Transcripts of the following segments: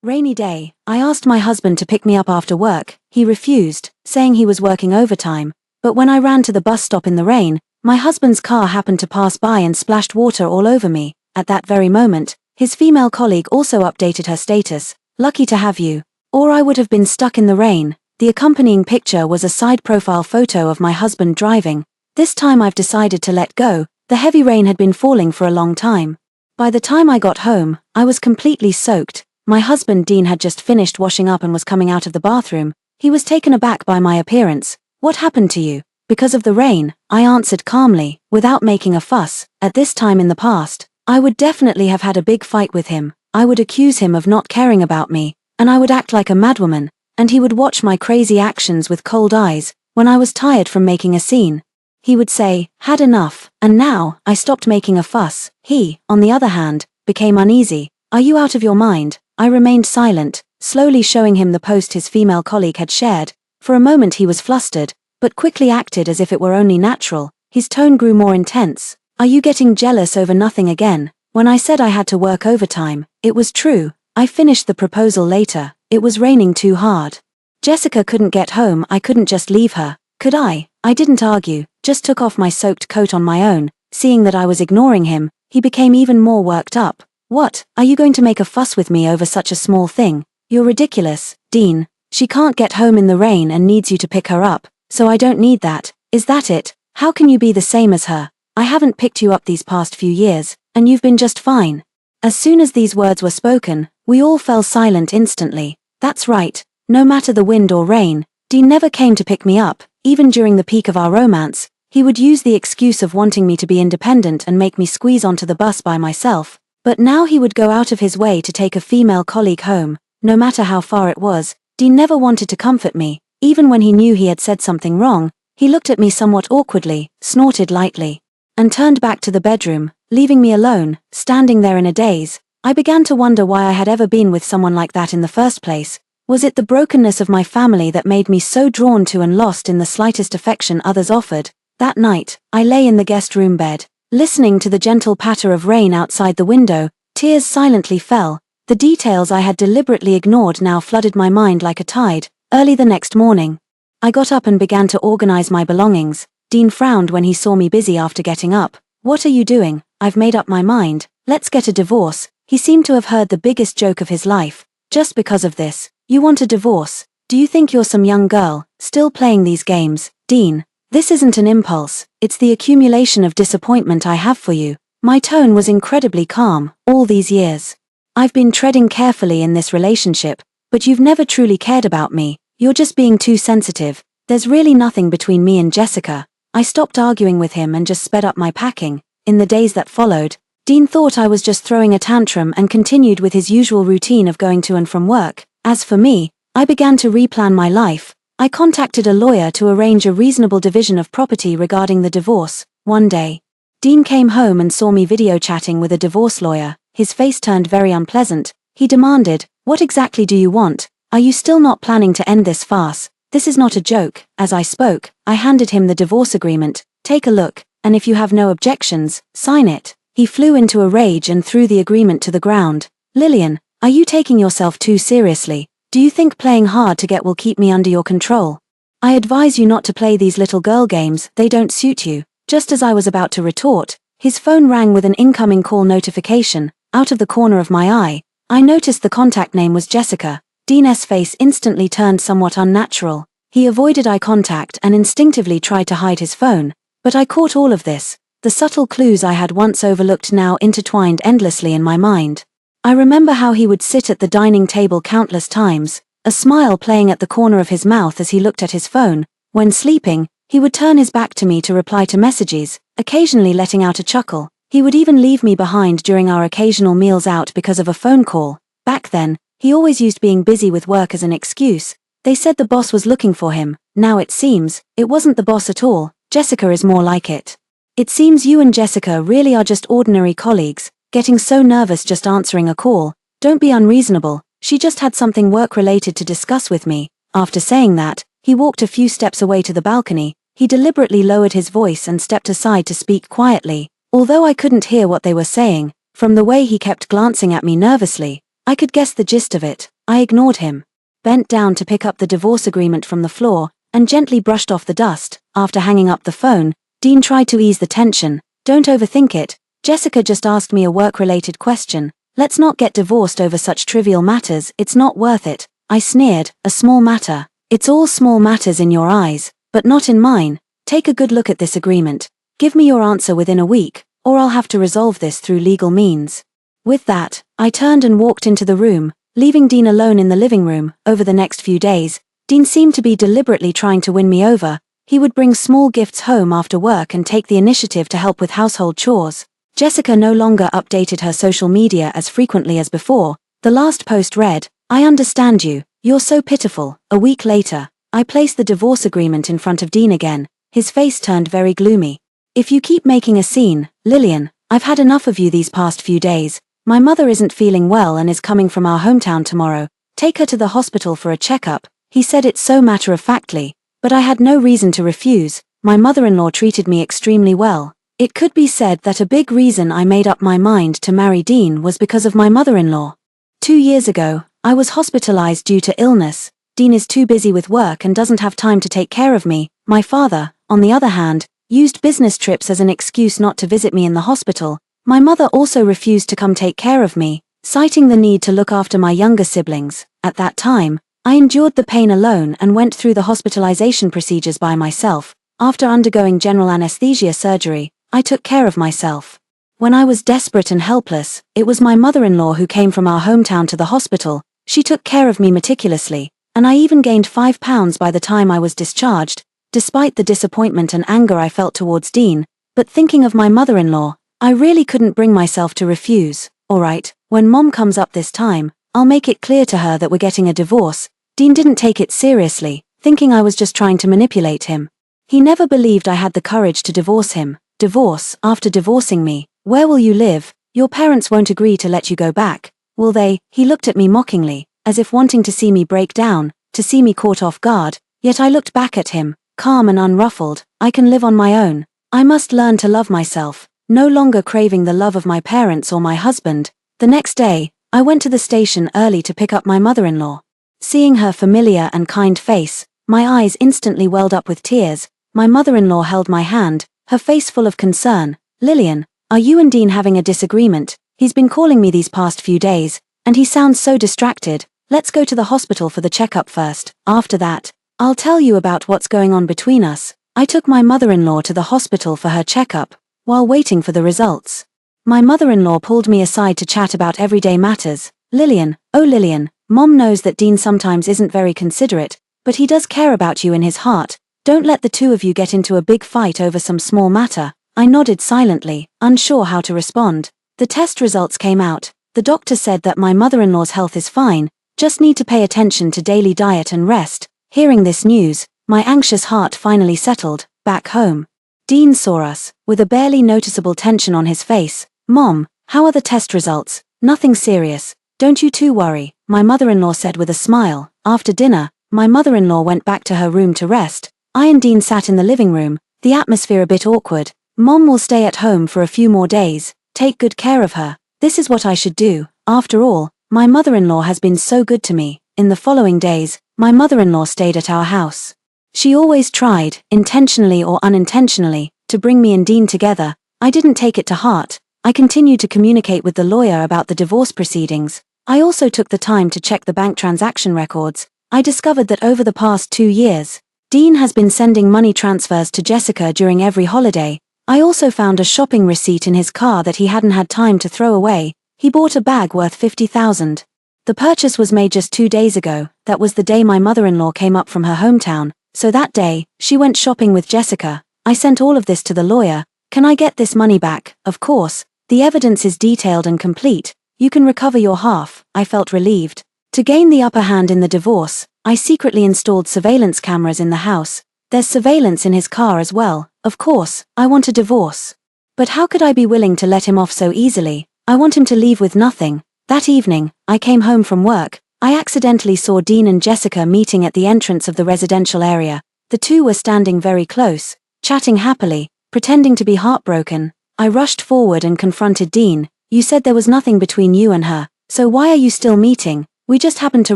Rainy day. I asked my husband to pick me up after work. He refused, saying he was working overtime. But when I ran to the bus stop in the rain, my husband's car happened to pass by and splashed water all over me. At that very moment, his female colleague also updated her status. Lucky to have you. Or I would have been stuck in the rain. The accompanying picture was a side profile photo of my husband driving. This time I've decided to let go. The heavy rain had been falling for a long time. By the time I got home, I was completely soaked. My husband Dean had just finished washing up and was coming out of the bathroom. He was taken aback by my appearance. "What happened to you?" "Because of the rain," I answered calmly, without making a fuss. At this time in the past, I would definitely have had a big fight with him. I would accuse him of not caring about me, and I would act like a madwoman, and he would watch my crazy actions with cold eyes. When I was tired from making a scene, he would say, "Had enough," and now, I stopped making a fuss. He, on the other hand, became uneasy. "Are you out of your mind?" I remained silent, slowly showing him the post his female colleague had shared. For a moment he was flustered, but quickly acted as if it were only natural. His tone grew more intense. "Are you getting jealous over nothing again?" When I said I had to work overtime, it was true. I finished the proposal later. It was raining too hard. Jessica couldn't get home. I couldn't just leave her. Could I? I didn't argue, just took off my soaked coat on my own. Seeing that I was ignoring him, he became even more worked up. "What, are you going to make a fuss with me over such a small thing? You're ridiculous, Dean. She can't get home in the rain and needs you to pick her up, so I don't need that. Is that it? How can you be the same as her? I haven't picked you up these past few years, and you've been just fine." As soon as these words were spoken, we all fell silent instantly. That's right, no matter the wind or rain, Dean never came to pick me up. Even during the peak of our romance, he would use the excuse of wanting me to be independent and make me squeeze onto the bus by myself. But now he would go out of his way to take a female colleague home. No matter how far it was, Dean never wanted to comfort me. Even when he knew he had said something wrong, he looked at me somewhat awkwardly, snorted lightly, and turned back to the bedroom, leaving me alone, standing there in a daze. I began to wonder why I had ever been with someone like that in the first place. Was it the brokenness of my family that made me so drawn to and lost in the slightest affection others offered? That night, I lay in the guest room bed, listening to the gentle patter of rain outside the window. Tears silently fell. The details I had deliberately ignored now flooded my mind like a tide. Early the next morning, I got up and began to organize my belongings. Dean frowned when he saw me busy after getting up. "What are you doing?" "I've made up my mind. Let's get a divorce." He seemed to have heard the biggest joke of his life. "Just because of this, you want a divorce? Do you think you're some young girl, still playing these games?" "Dean, this isn't an impulse, it's the accumulation of disappointment I have for you." My tone was incredibly calm. "All these years, I've been treading carefully in this relationship, but you've never truly cared about me. You're just being too sensitive. There's really nothing between me and Jessica." I stopped arguing with him and just sped up my packing. In the days that followed, Dean thought I was just throwing a tantrum and continued with his usual routine of going to and from work. As for me, I began to replan my life. I contacted a lawyer to arrange a reasonable division of property regarding the divorce. One day, Dean came home and saw me video chatting with a divorce lawyer. His face turned very unpleasant. He demanded, "What exactly do you want? Are you still not planning to end this farce? This is not a joke." As I spoke, I handed him the divorce agreement. "Take a look, and if you have no objections, sign it." He flew into a rage and threw the agreement to the ground. "Lillian, are you taking yourself too seriously? Do you think playing hard to get will keep me under your control? I advise you not to play these little girl games, they don't suit you." Just as I was about to retort, his phone rang with an incoming call notification. Out of the corner of my eye, I noticed the contact name was Jessica. Dean's face instantly turned somewhat unnatural. He avoided eye contact and instinctively tried to hide his phone. But I caught all of this. The subtle clues I had once overlooked now intertwined endlessly in my mind. I remember how he would sit at the dining table countless times, a smile playing at the corner of his mouth as he looked at his phone. When sleeping, he would turn his back to me to reply to messages, occasionally letting out a chuckle. He would even leave me behind during our occasional meals out because of a phone call. Back then, he always used being busy with work as an excuse. They said the boss was looking for him. Now it seems, it wasn't the boss at all. Jessica is more like it. "It seems you and Jessica really are just ordinary colleagues, getting so nervous just answering a call. Don't be unreasonable. She just had something work-related to discuss with me." After saying that, he walked a few steps away to the balcony. He deliberately lowered his voice and stepped aside to speak quietly. Although I couldn't hear what they were saying, from the way he kept glancing at me nervously, I could guess the gist of it. I ignored him. Bent down to pick up the divorce agreement from the floor, and gently brushed off the dust. After hanging up the phone, Dean tried to ease the tension. Don't overthink it. Jessica just asked me a work-related question. Let's not get divorced over such trivial matters, it's not worth it. I sneered. A small matter. It's all small matters in your eyes, but not in mine. Take a good look at this agreement. Give me your answer within a week, or I'll have to resolve this through legal means. With that, I turned and walked into the room, leaving Dean alone in the living room. Over the next few days, Dean seemed to be deliberately trying to win me over. He would bring small gifts home after work and take the initiative to help with household chores. Jessica no longer updated her social media as frequently as before. The last post read, "I understand you, you're so pitiful." A week later, I placed the divorce agreement in front of Dean again. His face turned very gloomy. "If you keep making a scene, Lillian, I've had enough of you these past few days. My mother isn't feeling well and is coming from our hometown tomorrow. Take her to the hospital for a checkup." He said it so matter-of-factly, but I had no reason to refuse. My mother-in-law treated me extremely well. It could be said that a big reason I made up my mind to marry Dean was because of my mother-in-law. 2 years ago, I was hospitalized due to illness. Dean is too busy with work and doesn't have time to take care of me. My father, on the other hand, used business trips as an excuse not to visit me in the hospital. My mother also refused to come take care of me, citing the need to look after my younger siblings. At that time, I endured the pain alone and went through the hospitalization procedures by myself. After undergoing general anesthesia surgery, I took care of myself. When I was desperate and helpless, it was my mother-in-law who came from our hometown to the hospital. She took care of me meticulously, and I even gained 5 pounds by the time I was discharged. Despite the disappointment and anger I felt towards Dean, but thinking of my mother-in-law, I really couldn't bring myself to refuse. Alright, when Mom comes up this time, I'll make it clear to her that we're getting a divorce. Dean didn't take it seriously, thinking I was just trying to manipulate him. He never believed I had the courage to divorce him. Divorce, after divorcing me, where will you live? Your parents won't agree to let you go back, will they? He looked at me mockingly, as if wanting to see me break down, to see me caught off guard, yet I looked back at him, calm and unruffled. I can live on my own. I must learn to love myself, no longer craving the love of my parents or my husband. The next day, I went to the station early to pick up my mother-in-law. Seeing her familiar and kind face, my eyes instantly welled up with tears. My mother-in-law held my hand, her face full of concern. "Lillian, are you and Dean having a disagreement? He's been calling me these past few days, and he sounds so distracted. Let's go to the hospital for the checkup first. After that, I'll tell you about what's going on between us." I took my mother-in-law to the hospital for her checkup. While waiting for the results, my mother-in-law pulled me aside to chat about everyday matters. "Lillian, oh Lillian, Mom knows that Dean sometimes isn't very considerate, but he does care about you in his heart. Don't let the two of you get into a big fight over some small matter." I nodded silently, unsure how to respond. The test results came out. The doctor said that my mother-in-law's health is fine, just need to pay attention to daily diet and rest. Hearing this news, my anxious heart finally settled. Back home, Dean saw us, with a barely noticeable tension on his face. "Mom, how are the test results?" "Nothing serious. Don't you two worry," my mother-in-law said with a smile. After dinner, my mother-in-law went back to her room to rest. I and Dean sat in the living room, the atmosphere a bit awkward. "Mom will stay at home for a few more days. Take good care of her. This is what I should do. After all, my mother-in-law has been so good to me." In the following days, my mother-in-law stayed at our house. She always tried, intentionally or unintentionally, to bring me and Dean together. I didn't take it to heart. I continued to communicate with the lawyer about the divorce proceedings. I also took the time to check the bank transaction records. I discovered that over the past 2 years, Dean has been sending money transfers to Jessica during every holiday. I also found a shopping receipt in his car that he hadn't had time to throw away. He bought a bag worth 50,000. The purchase was made just 2 days ago. That was the day my mother-in-law came up from her hometown, so that day, she went shopping with Jessica. I sent all of this to the lawyer. "Can I get this money back?" "Of course. The evidence is detailed and complete. You can recover your half." I felt relieved. To gain the upper hand in the divorce, I secretly installed surveillance cameras in the house. There's surveillance in his car as well. Of course, I want a divorce. But how could I be willing to let him off so easily? I want him to leave with nothing. That evening, I came home from work. I accidentally saw Dean and Jessica meeting at the entrance of the residential area. The two were standing very close, chatting happily, pretending to be heartbroken. I rushed forward and confronted Dean. "You said there was nothing between you and her. So why are you still meeting? We just happened to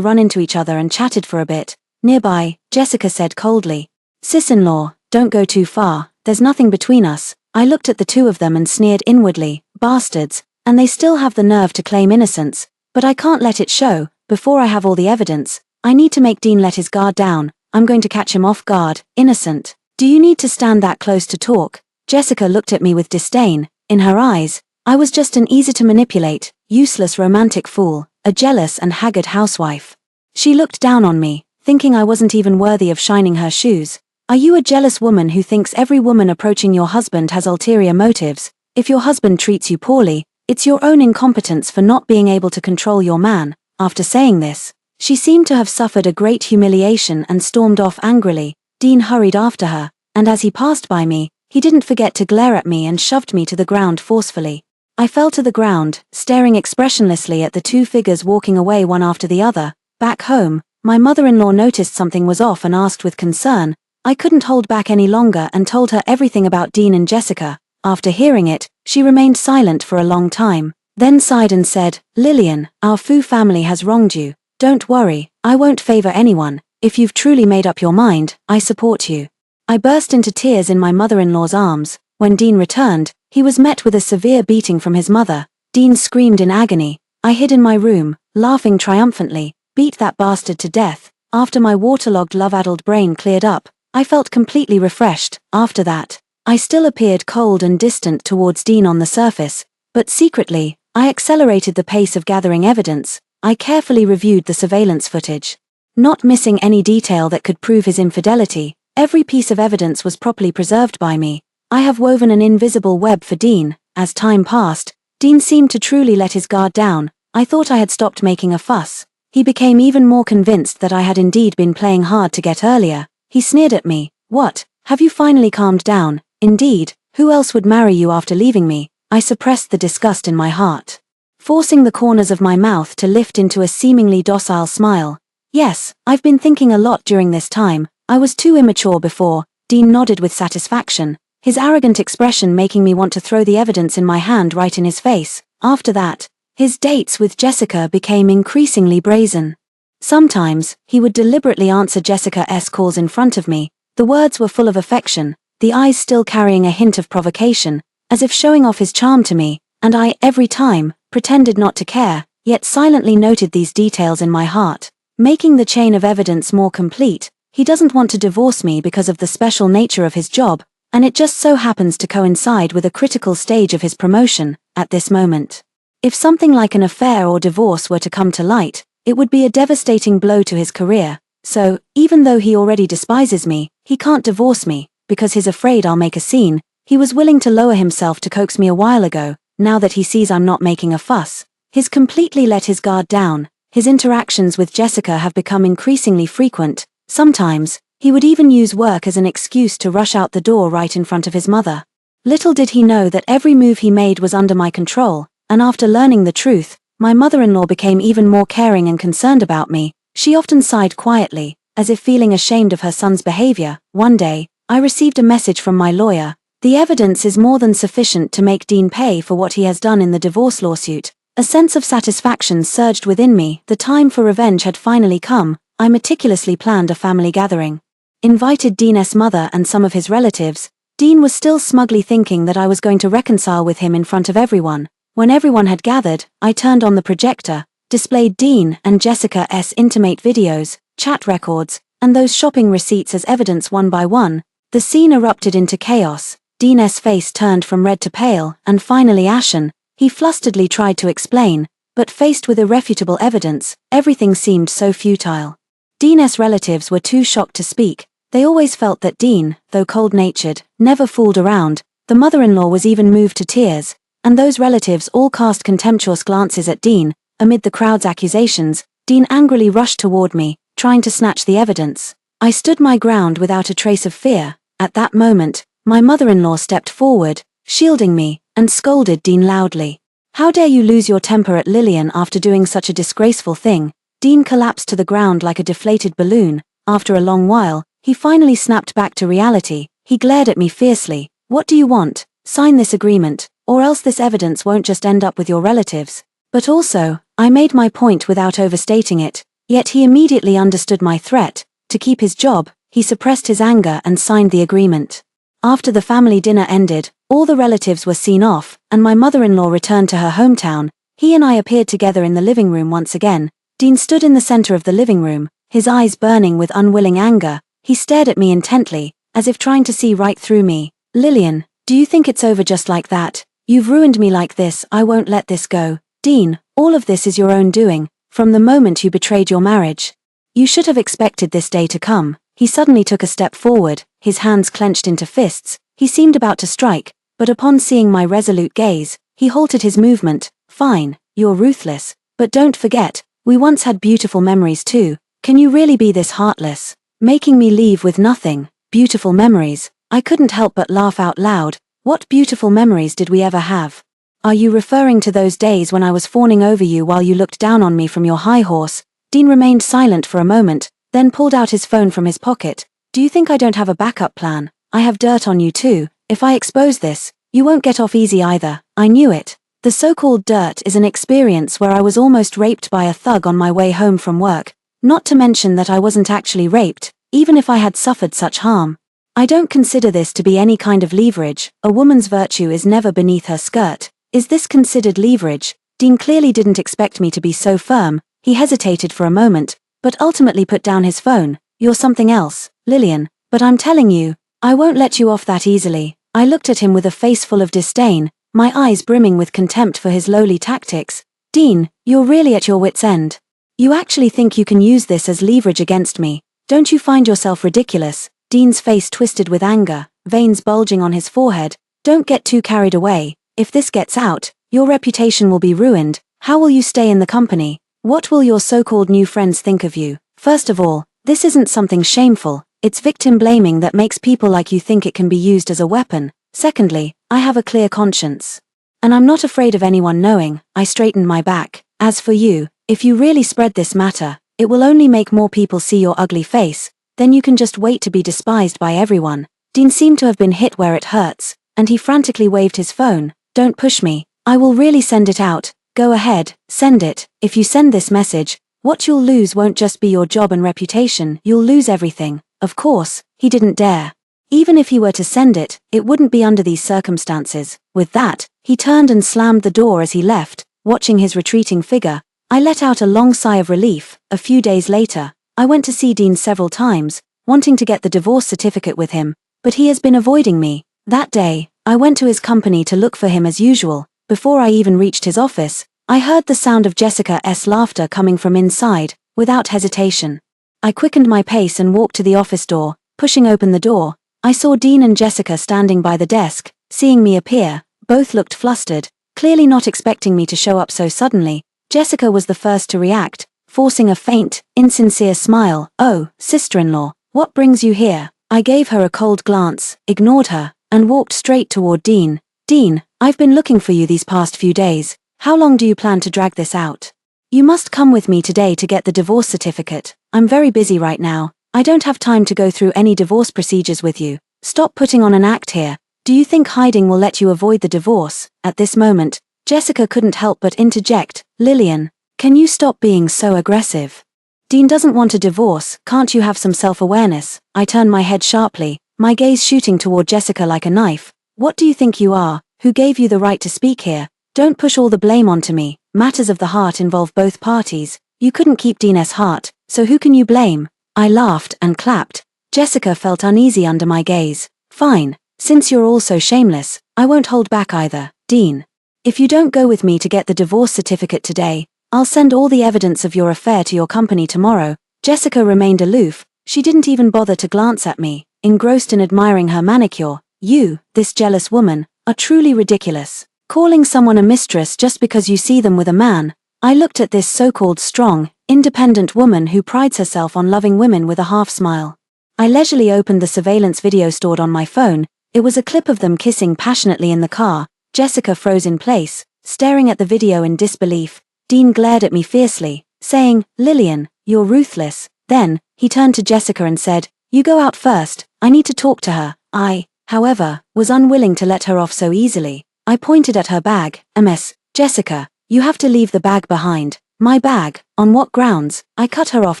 run into each other and chatted for a bit. Nearby, Jessica said coldly. Sis-in-law, don't go too far, there's nothing between us. I looked at the two of them and sneered inwardly, bastards, and they still have the nerve to claim innocence. But I can't let it show, before I have all the evidence. I need to make Dean let his guard down. I'm going to catch him off guard, innocent. Do you need to stand that close to talk? Jessica looked at me with disdain. In her eyes, I was just an easy-to-manipulate, useless romantic fool, a jealous and haggard housewife. She looked down on me, thinking I wasn't even worthy of shining her shoes. Are you a jealous woman who thinks every woman approaching your husband has ulterior motives? If your husband treats you poorly, it's your own incompetence for not being able to control your man. After saying this, she seemed to have suffered a great humiliation and stormed off angrily. Dean hurried after her, and as he passed by me, he didn't forget to glare at me and shoved me to the ground forcefully. I fell to the ground, staring expressionlessly at the two figures walking away one after the other. Back home, my mother-in-law noticed something was off and asked with concern. I couldn't hold back any longer and told her everything about Dean and Jessica. After hearing it, she remained silent for a long time, then sighed and said, Lillian, our Fu family has wronged you. Don't worry, I won't favor anyone. If you've truly made up your mind, I support you. I burst into tears in my mother-in-law's arms. When Dean returned, he was met with a severe beating from his mother. Dean screamed in agony. I hid in my room, laughing triumphantly. Beat that bastard to death. After my waterlogged love-addled brain cleared up, I felt completely refreshed. After that, I still appeared cold and distant towards Dean on the surface, but secretly, I accelerated the pace of gathering evidence. I carefully reviewed the surveillance footage. Not missing any detail that could prove his infidelity, every piece of evidence was properly preserved by me. I have woven an invisible web for Dean. As time passed, Dean seemed to truly let his guard down. I thought I had stopped making a fuss. He became even more convinced that I had indeed been playing hard to get earlier. He sneered at me. What? Have you finally calmed down? Indeed, who else would marry you after leaving me? I suppressed the disgust in my heart, forcing the corners of my mouth to lift into a seemingly docile smile. Yes, I've been thinking a lot during this time. I was too immature before. Dean nodded with satisfaction, his arrogant expression making me want to throw the evidence in my hand right in his face. After that, his dates with Jessica became increasingly brazen. Sometimes, he would deliberately answer Jessica's calls in front of me. The words were full of affection, the eyes still carrying a hint of provocation, as if showing off his charm to me, and I, every time, pretended not to care, yet silently noted these details in my heart, making the chain of evidence more complete. He doesn't want to divorce me because of the special nature of his job, and it just so happens to coincide with a critical stage of his promotion, at this moment. If something like an affair or divorce were to come to light, it would be a devastating blow to his career. So, even though he already despises me, he can't divorce me, because he's afraid I'll make a scene. He was willing to lower himself to coax me a while ago. Now that he sees I'm not making a fuss, he's completely let his guard down. His interactions with Jessica have become increasingly frequent. Sometimes, he would even use work as an excuse to rush out the door right in front of his mother. Little did he know that every move he made was under my control, and after learning the truth, my mother-in-law became even more caring and concerned about me. She often sighed quietly, as if feeling ashamed of her son's behavior. One day, I received a message from my lawyer. The evidence is more than sufficient to make Dean pay for what he has done in the divorce lawsuit. A sense of satisfaction surged within me. The time for revenge had finally come. I meticulously planned a family gathering. Invited Dean's mother and some of his relatives. Dean was still smugly thinking that I was going to reconcile with him in front of everyone. When everyone had gathered, I turned on the projector, displayed Dean and Jessica's intimate videos, chat records, and those shopping receipts as evidence one by one. The scene erupted into chaos. Dean's face turned from red to pale, and finally ashen. He flusteredly tried to explain, but faced with irrefutable evidence, everything seemed so futile. Dean's relatives were too shocked to speak. They always felt that Dean, though cold-natured, never fooled around. The mother-in-law was even moved to tears, and those relatives all cast contemptuous glances at Dean. Amid the crowd's accusations, Dean angrily rushed toward me, trying to snatch the evidence. I stood my ground without a trace of fear. At that moment, my mother-in-law stepped forward, shielding me, and scolded Dean loudly. How dare you lose your temper at Lillian after doing such a disgraceful thing? Dean collapsed to the ground like a deflated balloon. After a long while, he finally snapped back to reality. He glared at me fiercely. What do you want? Sign this agreement, or else this evidence won't just end up with your relatives, But also, I made my point without overstating it, yet he immediately understood my threat. To keep his job, he suppressed his anger and signed the agreement. After the family dinner ended, all the relatives were seen off, and my mother-in-law returned to her hometown. He and I appeared together in the living room once again. Dean stood in the center of the living room, his eyes burning with unwilling anger. He stared at me intently, as if trying to see right through me. "Lillian, do you think it's over just like that? You've ruined me like this. I won't let this go. Dean, all of this is your own doing, from the moment you betrayed your marriage. You should have expected this day to come." He suddenly took a step forward, his hands clenched into fists. He seemed about to strike, but upon seeing my resolute gaze, he halted his movement. "Fine, you're ruthless, but don't forget, we once had beautiful memories too. Can you really be this heartless? Making me leave with nothing? Beautiful memories." I couldn't help but laugh out loud. What beautiful memories did we ever have? "Are you referring to those days when I was fawning over you while you looked down on me from your high horse?" Dean remained silent for a moment, then pulled out his phone from his pocket. "Do you think I don't have a backup plan? I have dirt on you too. If I expose this, you won't get off easy either." I knew it. The so-called dirt is an experience where I was almost raped by a thug on my way home from work. Not to mention that I wasn't actually raped, even if I had suffered such harm. I don't consider this to be any kind of leverage. A woman's virtue is never beneath her skirt. Is this considered leverage? Dean clearly didn't expect me to be so firm. He hesitated for a moment, but ultimately put down his phone. "You're something else, Lillian, but I'm telling you, I won't let you off that easily." I looked at him with a face full of disdain, my eyes brimming with contempt for his lowly tactics. "Dean, you're really at your wit's end. You actually think you can use this as leverage against me? Don't you find yourself ridiculous?" Dean's face twisted with anger, veins bulging on his forehead. "Don't get too carried away. If this gets out, your reputation will be ruined. How will you stay in the company? What will your so-called new friends think of you? First of all, this isn't something shameful. It's victim blaming that makes people like you think it can be used as a weapon. Secondly, I have a clear conscience. And I'm not afraid of anyone knowing." I straightened my back. "As for you, if you really spread this matter, it will only make more people see your ugly face. Then you can just wait to be despised by everyone." Dean seemed to have been hit where it hurts, and he frantically waved his phone. "Don't push me. I will really send it out. Go ahead, send it. If you send this message, what you'll lose won't just be your job and reputation, you'll lose everything." Of course, he didn't dare. Even if he were to send it, it wouldn't be under these circumstances. With that, he turned and slammed the door as he left. Watching his retreating figure, I let out a long sigh of relief. A few days later, I went to see Dean several times, wanting to get the divorce certificate with him, but he has been avoiding me. That day, I went to his company to look for him as usual. Before I even reached his office, I heard the sound of Jessica's laughter coming from inside. Without hesitation, I quickened my pace and walked to the office door. Pushing open the door, I saw Dean and Jessica standing by the desk. Seeing me appear, both looked flustered, clearly not expecting me to show up so suddenly. Jessica was the first to react, forcing a faint, insincere smile. "Oh, sister-in-law, what brings you here?" I gave her a cold glance, ignored her, and walked straight toward Dean. "Dean, I've been looking for you these past few days. How long do you plan to drag this out? You must come with me today to get the divorce certificate. I'm very busy right now. I don't have time to go through any divorce procedures with you. Stop putting on an act here. Do you think hiding will let you avoid the divorce?" At this moment, Jessica couldn't help but interject. "Lillian, can you stop being so aggressive? Dean doesn't want a divorce. Can't you have some self-awareness?" I turned my head sharply, my gaze shooting toward Jessica like a knife. "What do you think you are? Who gave you the right to speak here? Don't push all the blame onto me. Matters of the heart involve both parties. You couldn't keep Dean's heart, so who can you blame?" I laughed and clapped. Jessica felt uneasy under my gaze. "Fine, since you're all so shameless, I won't hold back either. Dean, if you don't go with me to get the divorce certificate today, I'll send all the evidence of your affair to your company tomorrow." Jessica remained aloof. She didn't even bother to glance at me, engrossed in admiring her manicure. "You, this jealous woman, are truly ridiculous. Calling someone a mistress just because you see them with a man." I looked at this so-called strong, independent woman who prides herself on loving women with a half-smile. I leisurely opened the surveillance video stored on my phone. It was a clip of them kissing passionately in the car. Jessica froze in place, staring at the video in disbelief. Dean glared at me fiercely, saying, "Lillian, you're ruthless." Then, he turned to Jessica and said, "You go out first, I need to talk to her." I, however, was unwilling to let her off so easily. I pointed at her bag. "Ms. Jessica, You have to leave the bag behind. My bag? On what grounds? I cut her off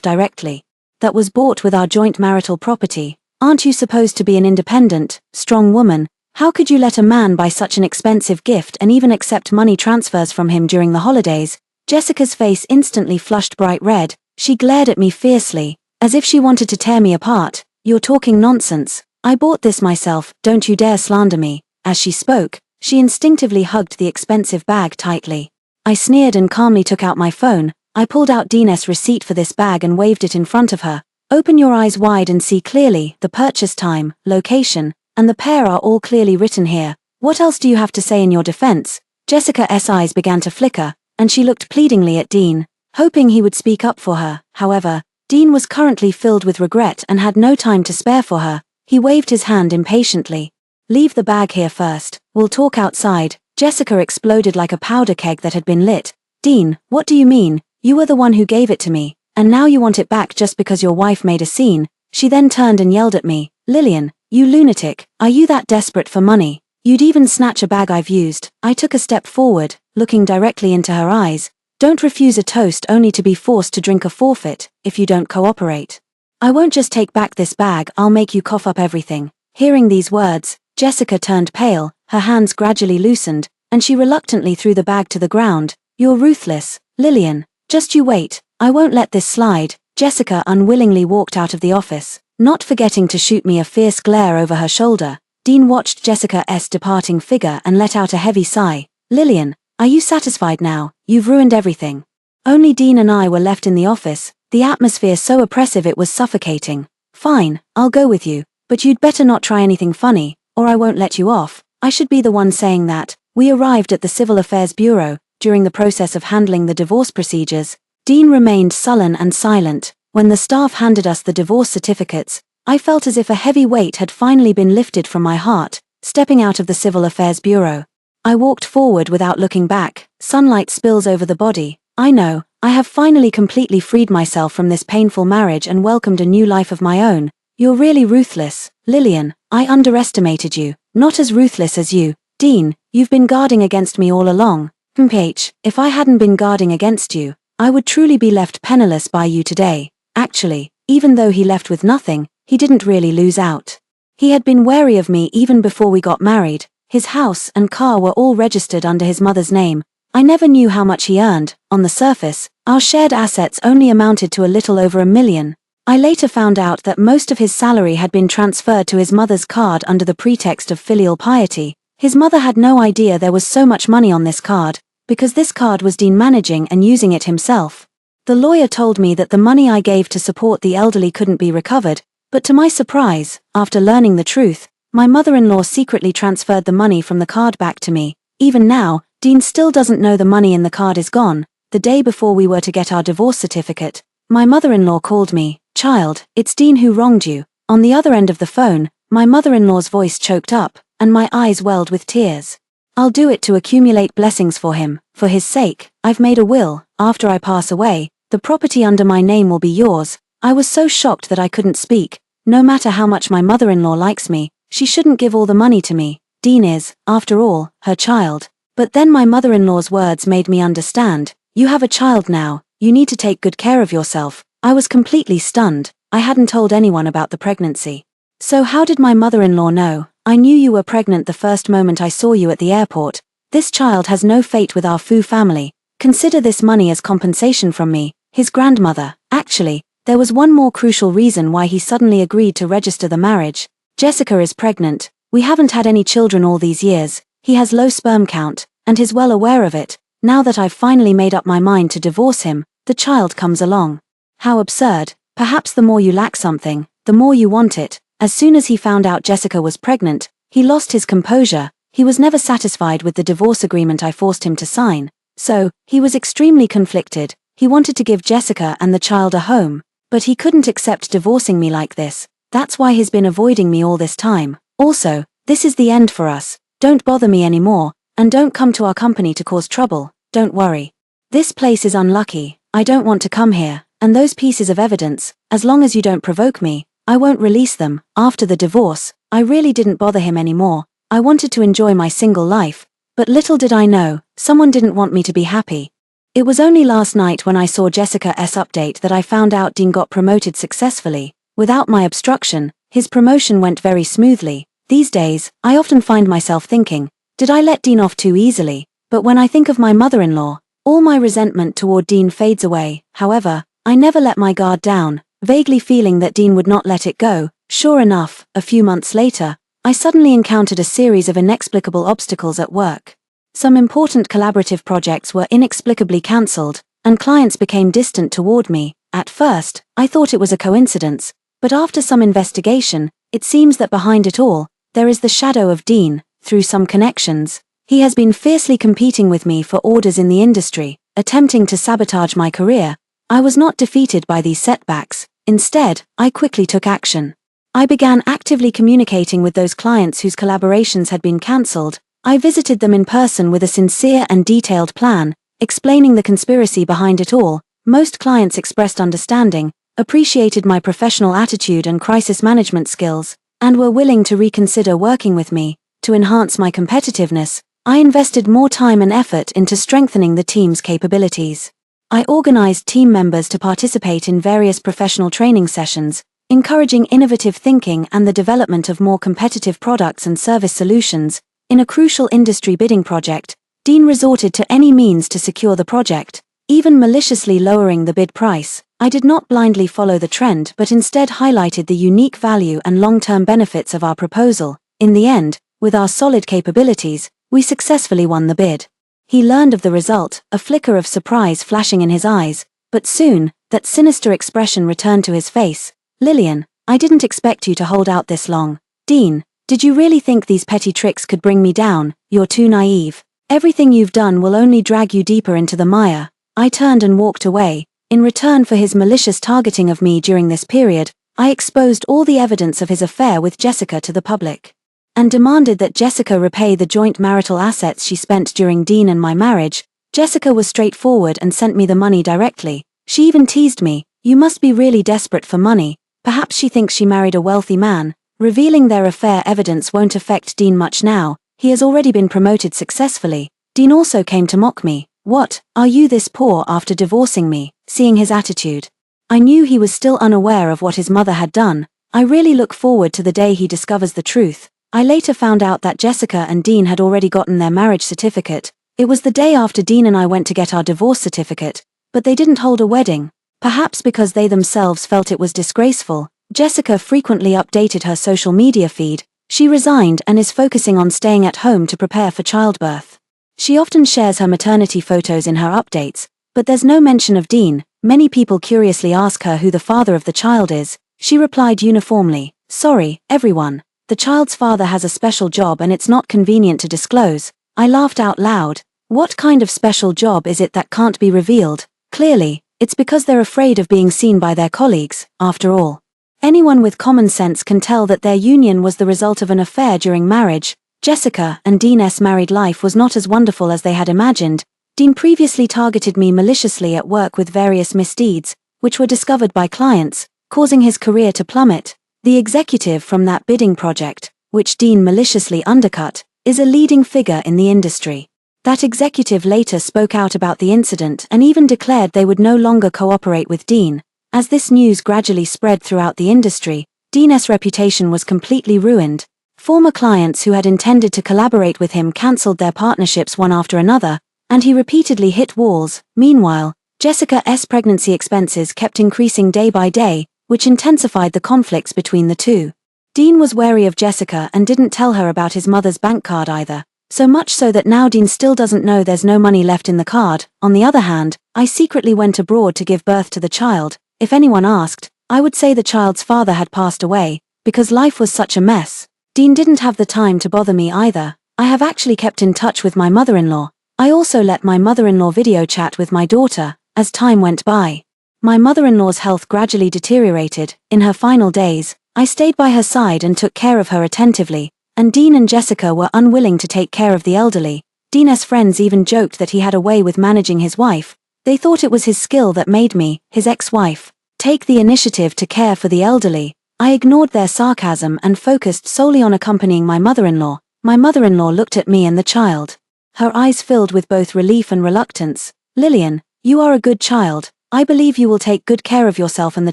directly. That was bought with our joint marital property. Aren't you supposed to be an independent, strong woman? How could you let a man buy such an expensive gift and even accept money transfers from him during the holidays? Jessica's face instantly flushed bright red. She glared at me fiercely, as if she wanted to tear me apart. You're talking nonsense. I bought this myself, don't you dare slander me. As she spoke, she instinctively hugged the expensive bag tightly. I sneered and calmly took out my phone. I pulled out Dina's receipt for this bag and waved it in front of her. Open your eyes wide and see clearly. The purchase time, location, and the pair are all clearly written here. What else do you have to say in your defense? Jessica's eyes began to flicker, and she looked pleadingly at Dean, hoping he would speak up for her. However, Dean was currently filled with regret and had no time to spare for her. He waved his hand impatiently. Leave the bag here first. We'll talk outside. Jessica exploded like a powder keg that had been lit. Dean, what do you mean? You were the one who gave it to me, and now you want it back just because your wife made a scene. She then turned and yelled at me. Lillian, you lunatic, are you that desperate for money? You'd even snatch a bag I've used. I took a step forward, looking directly into her eyes. Don't refuse a toast only to be forced to drink a forfeit, if you don't cooperate. I won't just take back this bag, I'll make you cough up everything. Hearing these words, Jessica turned pale, her hands gradually loosened, and she reluctantly threw the bag to the ground. You're ruthless, Lillian. Just you wait, I won't let this slide. Jessica unwillingly walked out of the office, not forgetting to shoot me a fierce glare over her shoulder. Dean watched Jessica's departing figure and let out a heavy sigh. Lillian, are you satisfied now? You've ruined everything. Only Dean and I were left in the office, the atmosphere so oppressive it was suffocating. Fine, I'll go with you, but you'd better not try anything funny, or I won't let you off. I should be the one saying that. We arrived at the Civil Affairs Bureau. During the process of handling the divorce procedures, Dean remained sullen and silent. When the staff handed us the divorce certificates, I felt as if a heavy weight had finally been lifted from my heart. Stepping out of the Civil Affairs Bureau, I walked forward without looking back. Sunlight spills over the body. I know, I have finally completely freed myself from this painful marriage and welcomed a new life of my own. You're really ruthless, Lillian. I underestimated you. Not as ruthless as you, Dean. You've been guarding against me all along. If I hadn't been guarding against you, I would truly be left penniless by you today. Actually, even though he left with nothing, he didn't really lose out. He had been wary of me even before we got married. His house and car were all registered under his mother's name. I never knew how much he earned. On the surface, our shared assets only amounted to a little over $1 million. I later found out that most of his salary had been transferred to his mother's card under the pretext of filial piety. His mother had no idea there was so much money on this card, because this card was Dean managing and using it himself. The lawyer told me that the money I gave to support the elderly couldn't be recovered, but to my surprise, after learning the truth, my mother-in-law secretly transferred the money from the card back to me. Even now, Dean still doesn't know the money in the card is gone. The day before we were to get our divorce certificate, my mother-in-law called me. Child, it's Dean who wronged you. On the other end of the phone, my mother-in-law's voice choked up, and my eyes welled with tears. I'll do it to accumulate blessings for him. For his sake, I've made a will. After I pass away, the property under my name will be yours. I was so shocked that I couldn't speak. No matter how much my mother-in-law likes me, she shouldn't give all the money to me. Dean is, after all, her child. But then my mother-in-law's words made me understand. You have a child now, you need to take good care of yourself. I was completely stunned. I hadn't told anyone about the pregnancy. So how did my mother-in-law know? I knew you were pregnant the first moment I saw you at the airport. This child has no fate with our Fu family. Consider this money as compensation from me, his grandmother. Actually, there was one more crucial reason why he suddenly agreed to register the marriage. Jessica is pregnant. We haven't had any children all these years. He has low sperm count, and is well aware of it. Now that I've finally made up my mind to divorce him, the child comes along. How absurd. Perhaps the more you lack something, the more you want it. As soon as he found out Jessica was pregnant, he lost his composure. He was never satisfied with the divorce agreement I forced him to sign. So, he was extremely conflicted. He wanted to give Jessica and the child a home, but he couldn't accept divorcing me like this. That's why he's been avoiding me all this time. Also, this is the end for us. Don't bother me anymore, and don't come to our company to cause trouble. Don't worry. This place is unlucky. I don't want to come here, and those pieces of evidence, as long as you don't provoke me, I won't release them. After the divorce, I really didn't bother him anymore. I wanted to enjoy my single life. But little did I know, someone didn't want me to be happy. It was only last night when I saw Jessica's update that I found out Dean got promoted successfully. Without my obstruction, his promotion went very smoothly. These days, I often find myself thinking, did I let Dean off too easily? But when I think of my mother-in-law, all my resentment toward Dean fades away. However, I never let my guard down, vaguely feeling that Dean would not let it go. Sure enough, a few months later, I suddenly encountered a series of inexplicable obstacles at work. Some important collaborative projects were inexplicably cancelled, and clients became distant toward me. At first, I thought it was a coincidence, but after some investigation, it seems that behind it all, there is the shadow of Dean. Through some connections, he has been fiercely competing with me for orders in the industry, attempting to sabotage my career. I was not defeated by these setbacks. Instead, I quickly took action. I began actively communicating with those clients whose collaborations had been cancelled. I visited them in person with a sincere and detailed plan, explaining the conspiracy behind it all. Most clients expressed understanding, appreciated my professional attitude and crisis management skills, and were willing to reconsider working with me. To enhance my competitiveness, I invested more time and effort into strengthening the team's capabilities. I organized team members to participate in various professional training sessions, encouraging innovative thinking and the development of more competitive products and service solutions. In a crucial industry bidding project, Dean resorted to any means to secure the project, even maliciously lowering the bid price. I did not blindly follow the trend but instead highlighted the unique value and long-term benefits of our proposal. In the end, with our solid capabilities, we successfully won the bid. He learned of the result, a flicker of surprise flashing in his eyes, but soon, that sinister expression returned to his face. Lillian, I didn't expect you to hold out this long. Dean, did you really think these petty tricks could bring me down? You're too naive. Everything you've done will only drag you deeper into the mire. I turned and walked away. In return for his malicious targeting of me during this period, I exposed all the evidence of his affair with Jessica to the public, and demanded that Jessica repay the joint marital assets she spent during Dean and my marriage. Jessica was straightforward and sent me the money directly. She even teased me, "You must be really desperate for money." Perhaps she thinks she married a wealthy man. Revealing their affair evidence won't affect Dean much now. He has already been promoted successfully. Dean also came to mock me. What, are you this poor after divorcing me? Seeing his attitude, I knew he was still unaware of what his mother had done. I really look forward to the day he discovers the truth. I later found out that Jessica and Dean had already gotten their marriage certificate. It was the day after Dean and I went to get our divorce certificate, but they didn't hold a wedding. Perhaps because they themselves felt it was disgraceful. Jessica frequently updated her social media feed. She resigned and is focusing on staying at home to prepare for childbirth. She often shares her maternity photos in her updates, but there's no mention of Dean. Many people curiously ask her who the father of the child is. She replied uniformly, "Sorry, everyone. The child's father has a special job and it's not convenient to disclose." I laughed out loud. What kind of special job is it that can't be revealed? Clearly, it's because they're afraid of being seen by their colleagues. After all, anyone with common sense can tell that their union was the result of an affair during marriage. Jessica and Dean's married life was not as wonderful as they had imagined. Dean previously targeted me maliciously at work with various misdeeds, which were discovered by clients, causing his career to plummet. The executive from that bidding project, which Dean maliciously undercut, is a leading figure in the industry. That executive later spoke out about the incident and even declared they would no longer cooperate with Dean. As this news gradually spread throughout the industry, Dean's reputation was completely ruined. Former clients who had intended to collaborate with him cancelled their partnerships one after another, and he repeatedly hit walls. Meanwhile, Jessica's pregnancy expenses kept increasing day by day, which intensified the conflicts between the two. Dean was wary of Jessica and didn't tell her about his mother's bank card either, so much so that now Dean still doesn't know there's no money left in the card. On the other hand, I secretly went abroad to give birth to the child. If anyone asked, I would say the child's father had passed away, because life was such a mess. Dean didn't have the time to bother me either. I have actually kept in touch with my mother-in-law. I also let my mother-in-law video chat with my daughter. As time went by, my mother-in-law's health gradually deteriorated. In her final days, I stayed by her side and took care of her attentively, and Dean and Jessica were unwilling to take care of the elderly. Dean's friends even joked that he had a way with managing his wife. They thought it was his skill that made me, his ex-wife, take the initiative to care for the elderly. I ignored their sarcasm and focused solely on accompanying my mother-in-law. My mother-in-law looked at me and the child. her eyes filled with both relief and reluctance. "Lillian, you are a good child. I believe you will take good care of yourself and the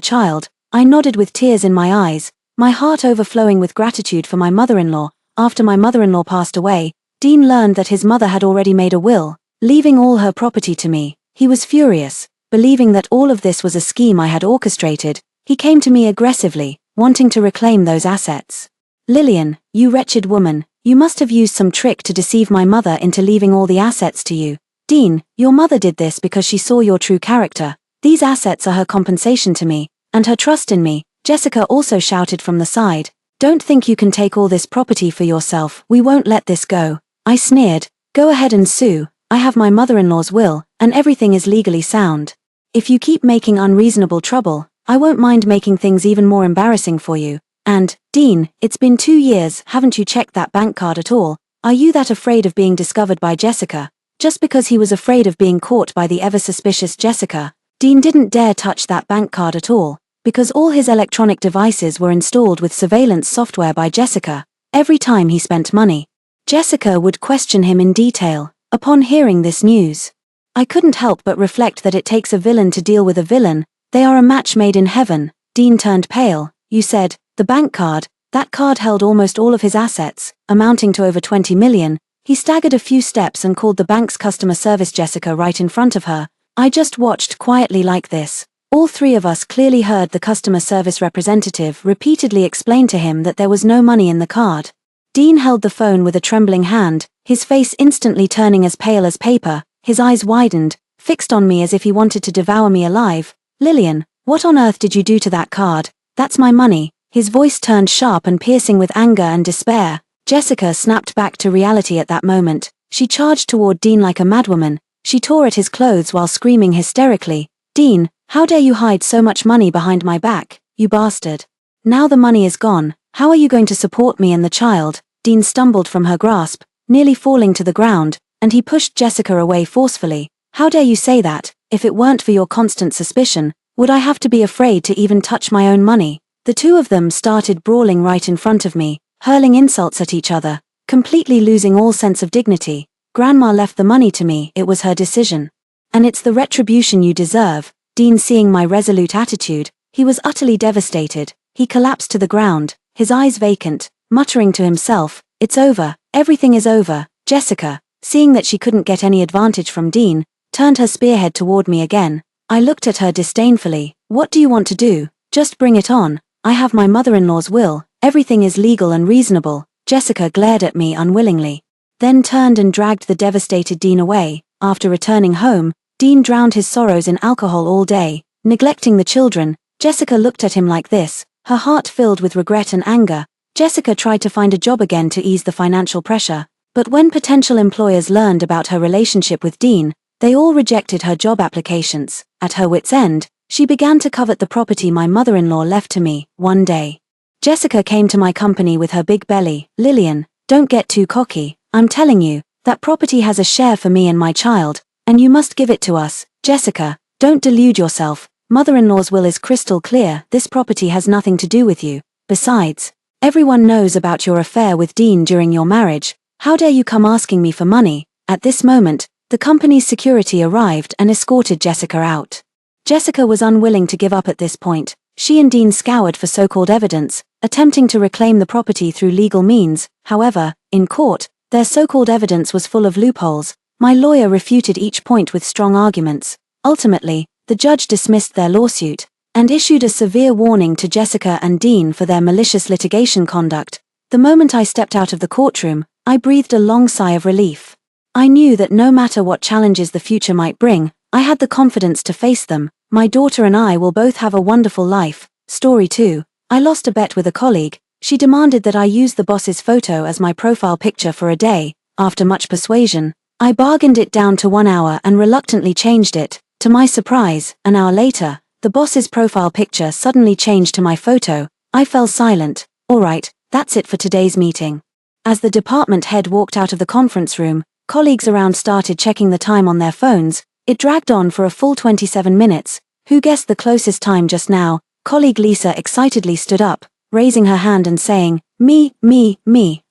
child." I nodded with tears in my eyes, my heart overflowing with gratitude for my mother-in-law. After my mother-in-law passed away, Dean learned that his mother had already made a will, leaving all her property to me. He was furious, believing that all of this was a scheme I had orchestrated. He came to me aggressively, wanting to reclaim those assets. "Lillian, you wretched woman, you must have used some trick to deceive my mother into leaving all the assets to you. Dean, your mother did this because she saw your true character. These assets are her compensation to me, and her trust in me." Jessica also shouted from the side. "Don't think you can take all this property for yourself. We won't let this go." I sneered. "Go ahead and sue. I have my mother-in-law's will, and everything is legally sound. If you keep making unreasonable trouble, I won't mind making things even more embarrassing for you. And, Dean, it's been 2 years, haven't you checked that bank card at all? Are you that afraid of being discovered by Jessica?" Just because he was afraid of being caught by the ever-suspicious Jessica, Dean didn't dare touch that bank card at all, because all his electronic devices were installed with surveillance software by Jessica. Every time he spent money, Jessica would question him in detail. Upon hearing this news, I couldn't help but reflect that it takes a villain to deal with a villain. They are a match made in heaven. Dean turned pale. "You said, the bank card." That card held almost all of his assets, amounting to over 20 million. He staggered a few steps and called the bank's customer service Jessica right in front of her. I just watched quietly like this. All three of us clearly heard the customer service representative repeatedly explain to him that there was no money in the card. Dean held the phone with a trembling hand, his face instantly turning as pale as paper, his eyes widened, fixed on me as if he wanted to devour me alive. "Lillian, what on earth did you do to that card? That's my money." His voice turned sharp and piercing with anger and despair. Jessica snapped back to reality at that moment. She charged toward Dean like a madwoman. She tore at his clothes while screaming hysterically, "Dean, how dare you hide so much money behind my back, you bastard. Now the money is gone. How are you going to support me and the child?" Dean stumbled from her grasp, nearly falling to the ground, and he pushed Jessica away forcefully. "How dare you say that? If it weren't for your constant suspicion, would I have to be afraid to even touch my own money?" The two of them started brawling right in front of me, hurling insults at each other, completely losing all sense of dignity. "Grandma left the money to me, it was her decision. And it's the retribution you deserve." Dean, seeing my resolute attitude, he was utterly devastated. He collapsed to the ground, his eyes vacant, muttering to himself, "It's over, everything is over." Jessica, seeing that she couldn't get any advantage from Dean, turned her spearhead toward me again. I looked at her disdainfully. "What do you want to do? Just bring it on. I have my mother-in-law's will, everything is legal and reasonable." Jessica glared at me unwillingly, then turned and dragged the devastated Dean away. After returning home, Dean drowned his sorrows in alcohol all day, neglecting the children. Jessica looked at him like this, her heart filled with regret and anger. Jessica tried to find a job again to ease the financial pressure, but when potential employers learned about her relationship with Dean, they all rejected her job applications. At her wit's end, she began to covet the property my mother-in-law left to me. One day, Jessica came to my company with her big belly. "Lillian, don't get too cocky. I'm telling you, that property has a share for me and my child, and you must give it to us." "Jessica, don't delude yourself. Mother-in-law's will is crystal clear. This property has nothing to do with you. Besides, everyone knows about your affair with Dean during your marriage. How dare you come asking me for money?" At this moment, the company's security arrived and escorted Jessica out. Jessica was unwilling to give up at this point. She and Dean scoured for so-called evidence, attempting to reclaim the property through legal means. However, in court, their so-called evidence was full of loopholes. My lawyer refuted each point with strong arguments. Ultimately, the judge dismissed their lawsuit and issued a severe warning to Jessica and Dean for their malicious litigation conduct. The moment I stepped out of the courtroom, I breathed a long sigh of relief. I knew that no matter what challenges the future might bring, I had the confidence to face them. My daughter and I will both have a wonderful life. Story 2. I lost a bet with a colleague. She demanded that I use the boss's photo as my profile picture for a day. After much persuasion, I bargained it down to 1 hour and reluctantly changed it. To my surprise, an hour later, the boss's profile picture suddenly changed to my photo. I fell silent. "All right, that's it for today's meeting." As the department head walked out of the conference room, colleagues around started checking the time on their phones. It dragged on for a full 27 minutes. "Who guessed the closest time just now?" Colleague Lisa excitedly stood up, raising her hand and saying, Me,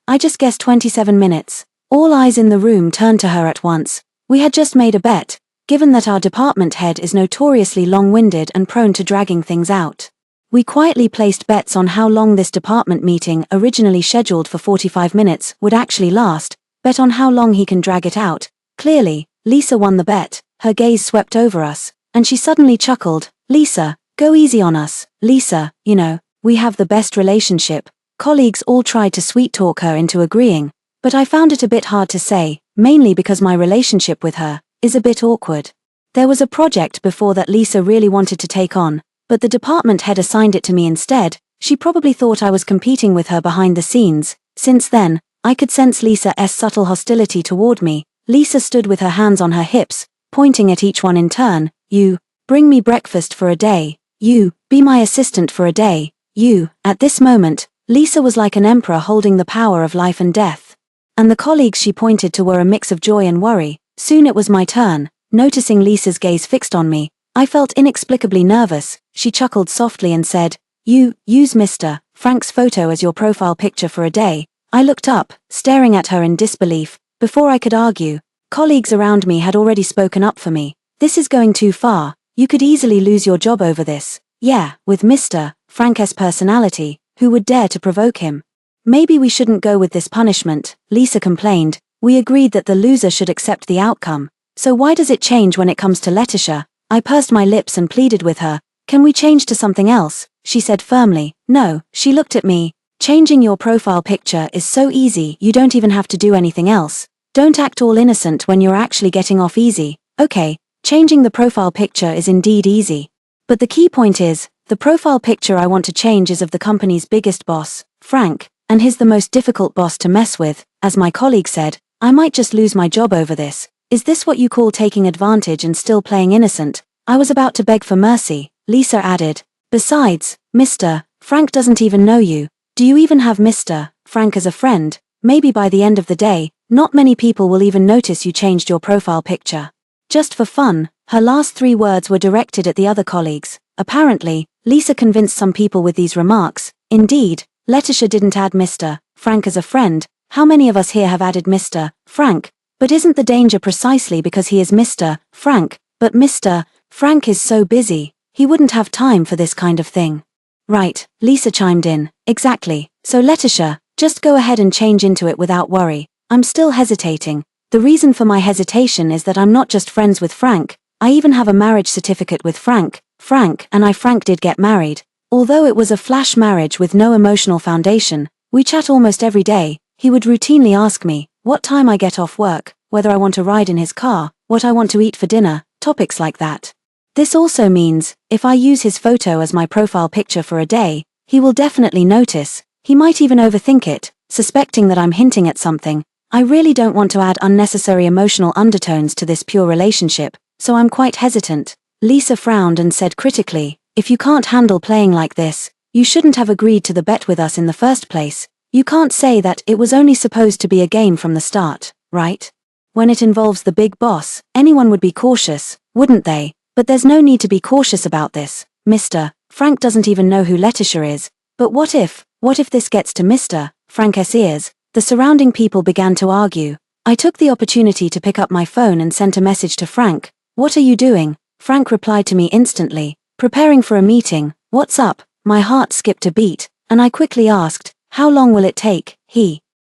I just guessed 27 minutes. All eyes in the room turned to her at once. We had just made a bet, given that our department head is notoriously long-winded and prone to dragging things out. We quietly placed bets on how long this department meeting, originally scheduled for 45 minutes, would actually last, bet on how long he can drag it out. Clearly, Lisa won the bet. Her gaze swept over us, and she suddenly chuckled. Lisa, go easy on us. Lisa, you know, we have the best relationship. Colleagues all tried to sweet-talk her into agreeing, but I found it a bit hard to say, mainly because my relationship with her is a bit awkward. There was a project before that Lisa really wanted to take on, but the department head assigned it to me instead. She probably thought I was competing with her behind the scenes. Since then, I could sense Lisa's subtle hostility toward me. Lisa stood with her hands on her hips, pointing at each one in turn. You, bring me breakfast for a day. You, be my assistant for a day. You, at this moment, Lisa was like an emperor holding the power of life and death. And the colleagues she pointed to were a mix of joy and worry. Soon it was my turn. Noticing Lisa's gaze fixed on me, I felt inexplicably nervous. She chuckled softly and said, You, use Mr. Frank's photo as your profile picture for a day. I looked up, staring at her in disbelief. Before I could argue, colleagues around me had already spoken up for me. This is going too far. You could easily lose your job over this. Yeah, with Mr. Frank's personality, who would dare to provoke him? Maybe we shouldn't go with this punishment, Lisa complained. We agreed that the loser should accept the outcome. So why does it change when it comes to Letitia? I pursed my lips and pleaded with her. Can we change to something else? She said firmly. No, she looked at me. Changing your profile picture is so easy, you don't even have to do anything else. Don't act all innocent when you're actually getting off easy. Okay, changing the profile picture is indeed easy. But the key point is, the profile picture I want to change is of the company's biggest boss, Frank, and he's the most difficult boss to mess with. As my colleague said, I might just lose my job over this. Is this what you call taking advantage and still playing innocent? I was about to beg for mercy. Lisa added. Besides, Mr. Frank doesn't even know you. Do you even have Mr. Frank as a friend? Maybe by the end of the day, not many people will even notice you changed your profile picture. Just for fun. Her last 3 words were directed at the other colleagues. Apparently, Lisa convinced some people with these remarks. Indeed, Letitia didn't add Mr. Frank as a friend. How many of us here have added Mr. Frank? But isn't the danger precisely because he is Mr. Frank? But Mr. Frank is so busy, he wouldn't have time for this kind of thing. Right, Lisa chimed in. Exactly. So Letitia, just go ahead and change into it without worry. I'm still hesitating. The reason for my hesitation is that I'm not just friends with Frank, I even have a marriage certificate with Frank. Frank did get married. Although it was a flash marriage with no emotional foundation, we chat almost every day. He would routinely ask me what time I get off work, whether I want to ride in his car, what I want to eat for dinner, topics like that. This also means, if I use his photo as my profile picture for a day, he will definitely notice. He might even overthink it, suspecting that I'm hinting at something. I really don't want to add unnecessary emotional undertones to this pure relationship, so I'm quite hesitant. Lisa frowned and said critically, if you can't handle playing like this, you shouldn't have agreed to the bet with us in the first place. You can't say that it was only supposed to be a game from the start, right? When it involves the big boss, anyone would be cautious, wouldn't they? But there's no need to be cautious about this. Mr. Frank doesn't even know who Letitia is. But what if this gets to Mr. Frank's ears? The surrounding people began to argue. I took the opportunity to pick up my phone and sent a message to Frank. What are you doing? Frank replied to me instantly. Preparing for a meeting. What's up? My heart skipped a beat, and I quickly asked, how long will it take?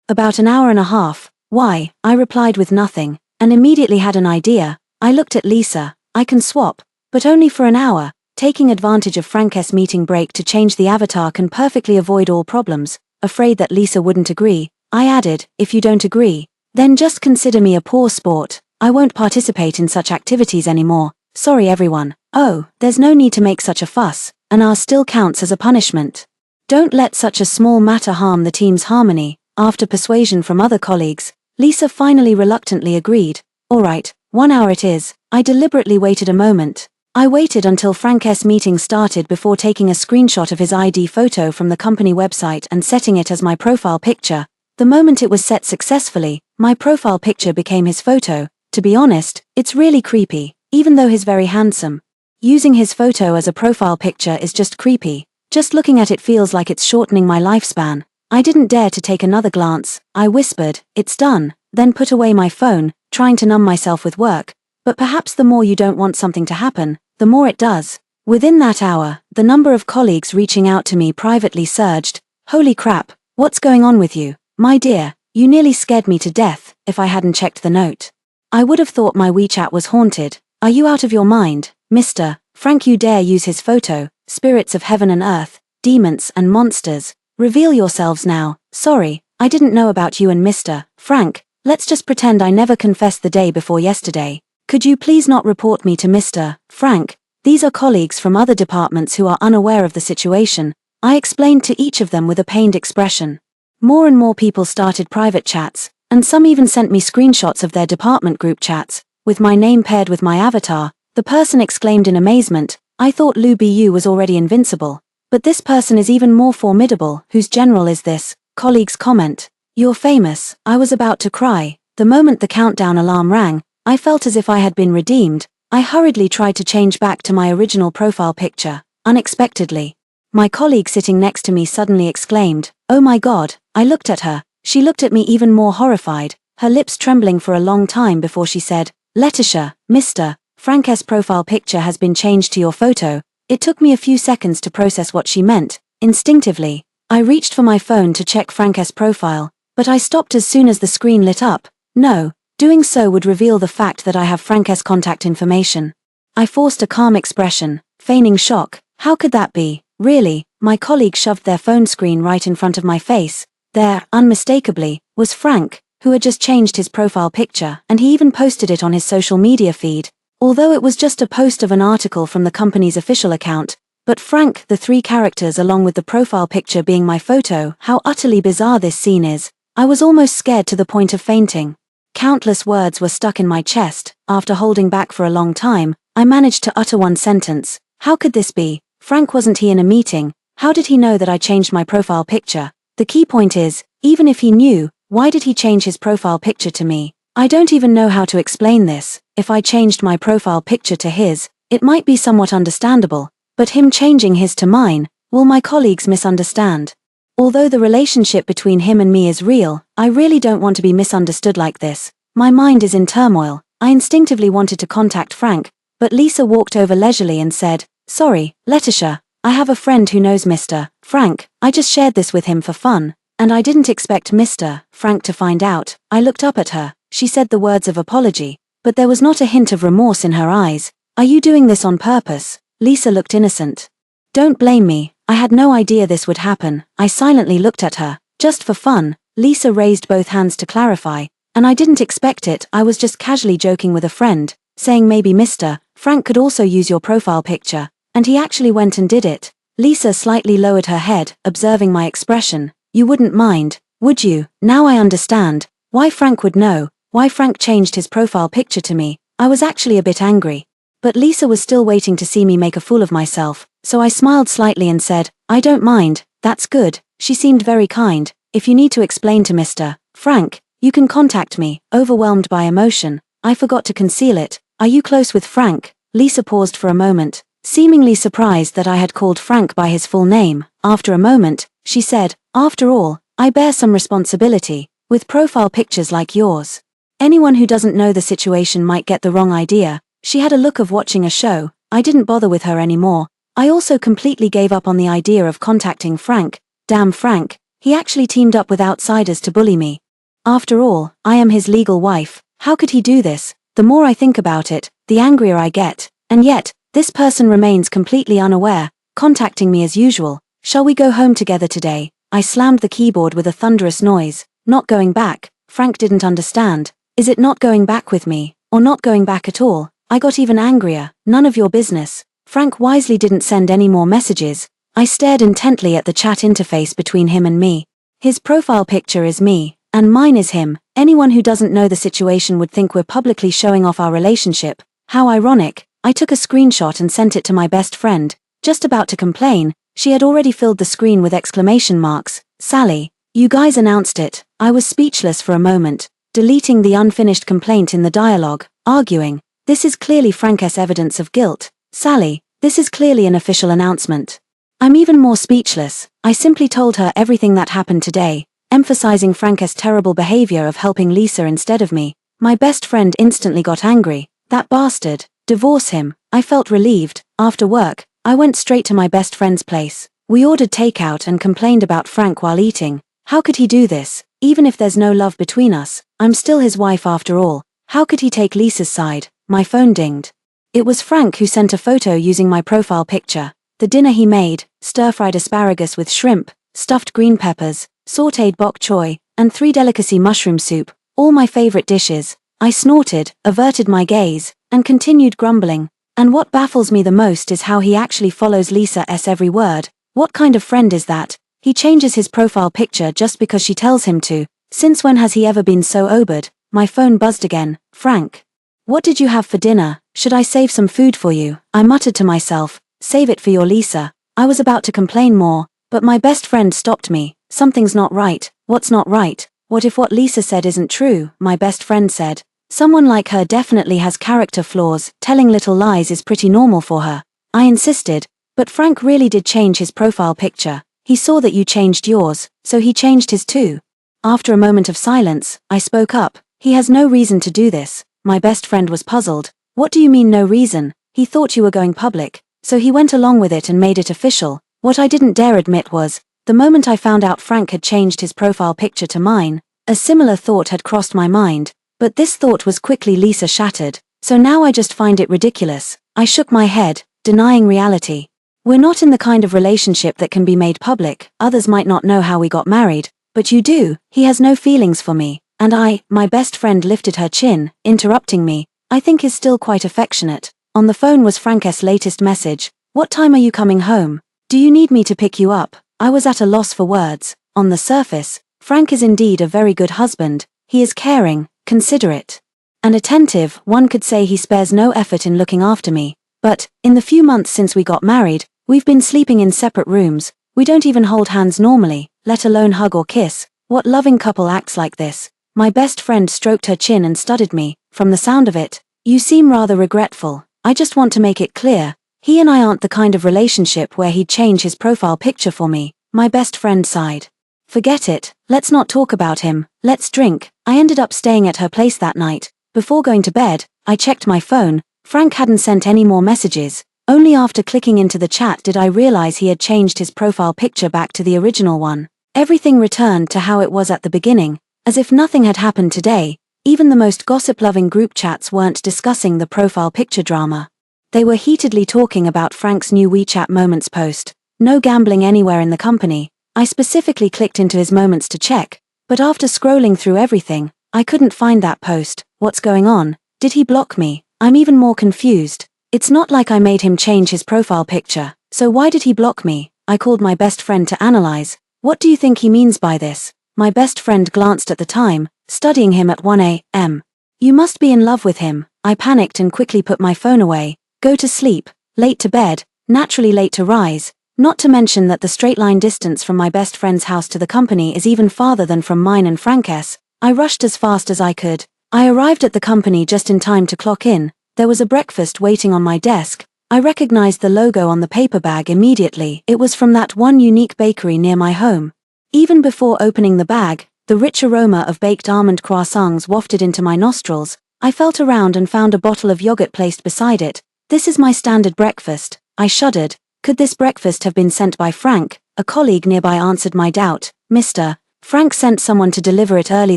About an hour and a half. Why? I replied with nothing, and immediately had an idea. I looked at Lisa. I can swap, but only for an hour. Taking advantage of Frank's meeting break to change the avatar can perfectly avoid all problems. Afraid that Lisa wouldn't agree, I added, if you don't agree, then just consider me a poor sport. I won't participate in such activities anymore. Sorry everyone. Oh, there's no need to make such a fuss. An hour still counts as a punishment. Don't let such a small matter harm the team's harmony. After persuasion from other colleagues, Lisa finally reluctantly agreed. Alright, 1 hour it is. I deliberately waited a moment. I waited until Frank's meeting started before taking a screenshot of his ID photo from the company website and setting it as my profile picture. The moment it was set successfully, my profile picture became his photo. To be honest, it's really creepy, even though he's very handsome. Using his photo as a profile picture is just creepy. Just looking at it feels like it's shortening my lifespan. I didn't dare to take another glance. I whispered, it's done. then put away my phone, trying to numb myself with work. But perhaps the more you don't want something to happen, the more it does. Within that hour, the number of colleagues reaching out to me privately surged. Holy crap, what's going on with you? My dear, you nearly scared me to death. If I hadn't checked the note, I would have thought my WeChat was haunted. Are you out of your mind, Mr. Frank? You dare use his photo? Spirits of heaven and earth, demons and monsters, reveal yourselves now. Sorry, I didn't know about you and Mr. Frank. Let's just pretend I never confessed the day before yesterday. Could you please not report me to Mr. Frank? These are colleagues from other departments who are unaware of the situation. I explained to each of them with a pained expression. More and more people started private chats, and some even sent me screenshots of their department group chats, with my name paired with my avatar. The person exclaimed in amazement, I thought Lou BU was already invincible. But this person is even more formidable. Whose general is this? Colleagues comment. You're famous. I was about to cry. The moment the countdown alarm rang, I felt as if I had been redeemed. I hurriedly tried to change back to my original profile picture. Unexpectedly, my colleague sitting next to me suddenly exclaimed, Oh my God. I looked at her. She looked at me even more horrified, her lips trembling for a long time before she said, Letitia, Mr. Frank's profile picture has been changed to your photo. It took me a few seconds to process what she meant. Instinctively, I reached for my phone to check Frank's profile, but I stopped as soon as the screen lit up. No, doing so would reveal the fact that I have Frank's contact information. I forced a calm expression, feigning shock. How could that be? Really? My colleague shoved their phone screen right in front of my face. There, unmistakably, was Frank, who had just changed his profile picture, and he even posted it on his social media feed. Although it was just a post of an article from the company's official account, but Frank, the 3 characters along with the profile picture being my photo, how utterly bizarre this scene is. I was almost scared to the point of fainting. Countless words were stuck in my chest. After holding back for a long time, I managed to utter one sentence. How could this be? Frank, wasn't he in a meeting? How did he know that I changed my profile picture? The key point is, even if he knew, why did he change his profile picture to me? I don't even know how to explain this. If I changed my profile picture to his, it might be somewhat understandable, but him changing his to mine, will my colleagues misunderstand? Although the relationship between him and me is real, I really don't want to be misunderstood like this. My mind is in turmoil. I instinctively wanted to contact Frank, but Lisa walked over leisurely and said, Sorry, Letitia, I have a friend who knows Mr. Frank. I just shared this with him for fun, and I didn't expect Mr. Frank to find out. I looked up at her. She said the words of apology, but there was not a hint of remorse in her eyes. Are you doing this on purpose? Lisa looked innocent. Don't blame me. I had no idea this would happen. I silently looked at her. Just for fun. Lisa raised both hands to clarify, and I didn't expect it. I was just casually joking with a friend, saying maybe Mr. Frank could also use your profile picture, and he actually went and did it. Lisa slightly lowered her head, observing my expression. You wouldn't mind, would you? Now I understand why Frank would know, why Frank changed his profile picture to me. I was actually a bit angry. But Lisa was still waiting to see me make a fool of myself, so I smiled slightly and said, I don't mind. That's good. She seemed very kind. If you need to explain to Mr. Frank, you can contact me. Overwhelmed by emotion, I forgot to conceal it. Are you close with Frank? Lisa paused for a moment, seemingly surprised that I had called Frank by his full name. After a moment, she said, After all, I bear some responsibility with profile pictures like yours. Anyone who doesn't know the situation might get the wrong idea. She had a look of watching a show. I didn't bother with her anymore. I also completely gave up on the idea of contacting Frank. Damn Frank, he actually teamed up with outsiders to bully me. After all, I am his legal wife. How could he do this? The more I think about it, the angrier I get. And yet, this person remains completely unaware, contacting me as usual. Shall we go home together today? I slammed the keyboard with a thunderous noise. Not going back. Frank didn't understand. Is it not going back with me, or not going back at all? I got even angrier. None of your business. Frank wisely didn't send any more messages. I stared intently at the chat interface between him and me. His profile picture is me, and mine is him. Anyone who doesn't know the situation would think we're publicly showing off our relationship. How ironic. I took a screenshot and sent it to my best friend. Just about to complain, she had already filled the screen with exclamation marks. Sally, you guys announced it. I was speechless for a moment, deleting the unfinished complaint in the dialogue, arguing. This is clearly Frank's evidence of guilt. Sally, this is clearly an official announcement. I'm even more speechless. I simply told her everything that happened today, emphasizing Frank's terrible behavior of helping Lisa instead of me. My best friend instantly got angry. That bastard. Divorce him. I felt relieved. After work, I went straight to my best friend's place. We ordered takeout and complained about Frank while eating. How could he do this? Even if there's no love between us, I'm still his wife after all. How could he take Lisa's side? My phone dinged. It was Frank who sent a photo using my profile picture. The dinner he made: stir-fried asparagus with shrimp, stuffed green peppers, sautéed bok choy, and 3 delicacy mushroom soup, all my favorite dishes. I snorted, averted my gaze, and continued grumbling. And what baffles me the most is how he actually follows Lisa's every word. What kind of friend is that? He changes his profile picture just because she tells him to. Since when has he ever been so overboard? My phone buzzed again. Frank. What did you have for dinner? Should I save some food for you? I muttered to myself. Save it for your Lisa. I was about to complain more, but my best friend stopped me. Something's not right. What's not right? What if what Lisa said isn't true? My best friend said. Someone like her definitely has character flaws. Telling little lies is pretty normal for her. I insisted. But Frank really did change his profile picture. He saw that you changed yours, so he changed his too. After a moment of silence, I spoke up. He has no reason to do this. My best friend was puzzled. What do you mean no reason? He thought you were going public, so he went along with it and made it official. What I didn't dare admit was, the moment I found out Frank had changed his profile picture to mine, a similar thought had crossed my mind, but this thought was quickly Lisa shattered, so now I just find it ridiculous. I shook my head, denying reality. We're not in the kind of relationship that can be made public. Others might not know how we got married, but you do. He has no feelings for me, and my best friend lifted her chin, interrupting me. I think is still quite affectionate. On the phone was Frank's latest message. What time are you coming home? Do you need me to pick you up? I was at a loss for words. On the surface, Frank is indeed a very good husband. He is caring, considerate, and attentive. One could say he spares no effort in looking after me. But, in the few months since we got married, we've been sleeping in separate rooms. We don't even hold hands normally, let alone hug or kiss. What loving couple acts like this? My best friend stroked her chin and studied me. From the sound of it, you seem rather regretful. I just want to make it clear. He and I aren't the kind of relationship where he'd change his profile picture for me. My best friend sighed. Forget it. Let's not talk about him. Let's drink. I ended up staying at her place that night. Before going to bed, I checked my phone. Frank hadn't sent any more messages. Only after clicking into the chat did I realize he had changed his profile picture back to the original one. Everything returned to how it was at the beginning, as if nothing had happened today. Even the most gossip-loving group chats weren't discussing the profile picture drama. They were heatedly talking about Frank's new WeChat Moments post. No gambling anywhere in the company. I specifically clicked into his moments to check, but after scrolling through everything, I couldn't find that post. What's going on? Did he block me? I'm even more confused. It's not like I made him change his profile picture, so why did he block me? I called my best friend to analyze. What do you think he means by this? My best friend glanced at the time, studying him at 1 a.m. You must be in love with him. I panicked and quickly put my phone away. Go to sleep, late to bed, naturally late to rise, not to mention that the straight-line distance from my best friend's house to the company is even farther than from mine and Frank's. I rushed as fast as I could. I arrived at the company just in time to clock in. There was a breakfast waiting on my desk. I recognized the logo on the paper bag immediately. It was from that one unique bakery near my home. Even before opening the bag, the rich aroma of baked almond croissants wafted into my nostrils. I felt around and found a bottle of yogurt placed beside it. This is my standard breakfast. I shuddered. Could this breakfast have been sent by Frank? A colleague nearby answered my doubt. Mr. Frank sent someone to deliver it early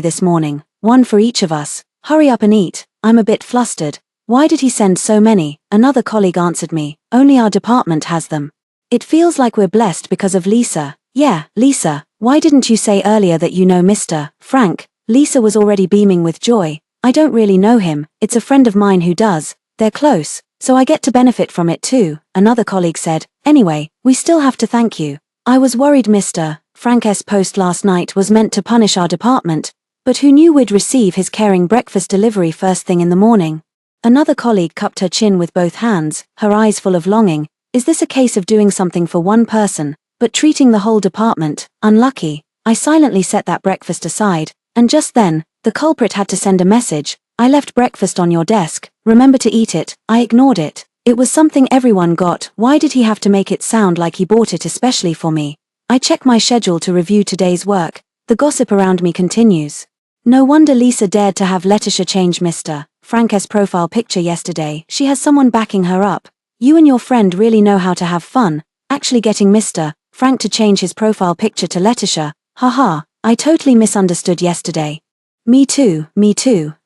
this morning. One for each of us. Hurry up and eat. I'm a bit flustered. Why did he send so many? Another colleague answered me. Only our department has them. It feels like we're blessed because of Lisa. Yeah, Lisa. Why didn't you say earlier that you know Mr. Frank? Lisa was already beaming with joy. I don't really know him. It's a friend of mine who does. They're close, so I get to benefit from it too. Another colleague said. Anyway, we still have to thank you. I was worried Mr. Frank's post last night was meant to punish our department, but who knew we'd receive his caring breakfast delivery first thing in the morning? Another colleague cupped her chin with both hands, her eyes full of longing. Is this a case of doing something for one person, but treating the whole department? Unlucky. I silently set that breakfast aside, and just then, the culprit had to send a message. I left breakfast on your desk. Remember to eat it. I ignored it. It was something everyone got. Why did he have to make it sound like he bought it especially for me? I checked my schedule to review today's work. The The gossip around me continues. No wonder Lisa dared to have Letitia change Mr. Frank's profile picture yesterday. She has someone backing her up. You and your friend really know how to have fun, actually getting Mr. Frank to change his profile picture to Letitia. Haha, I totally misunderstood yesterday. Me too.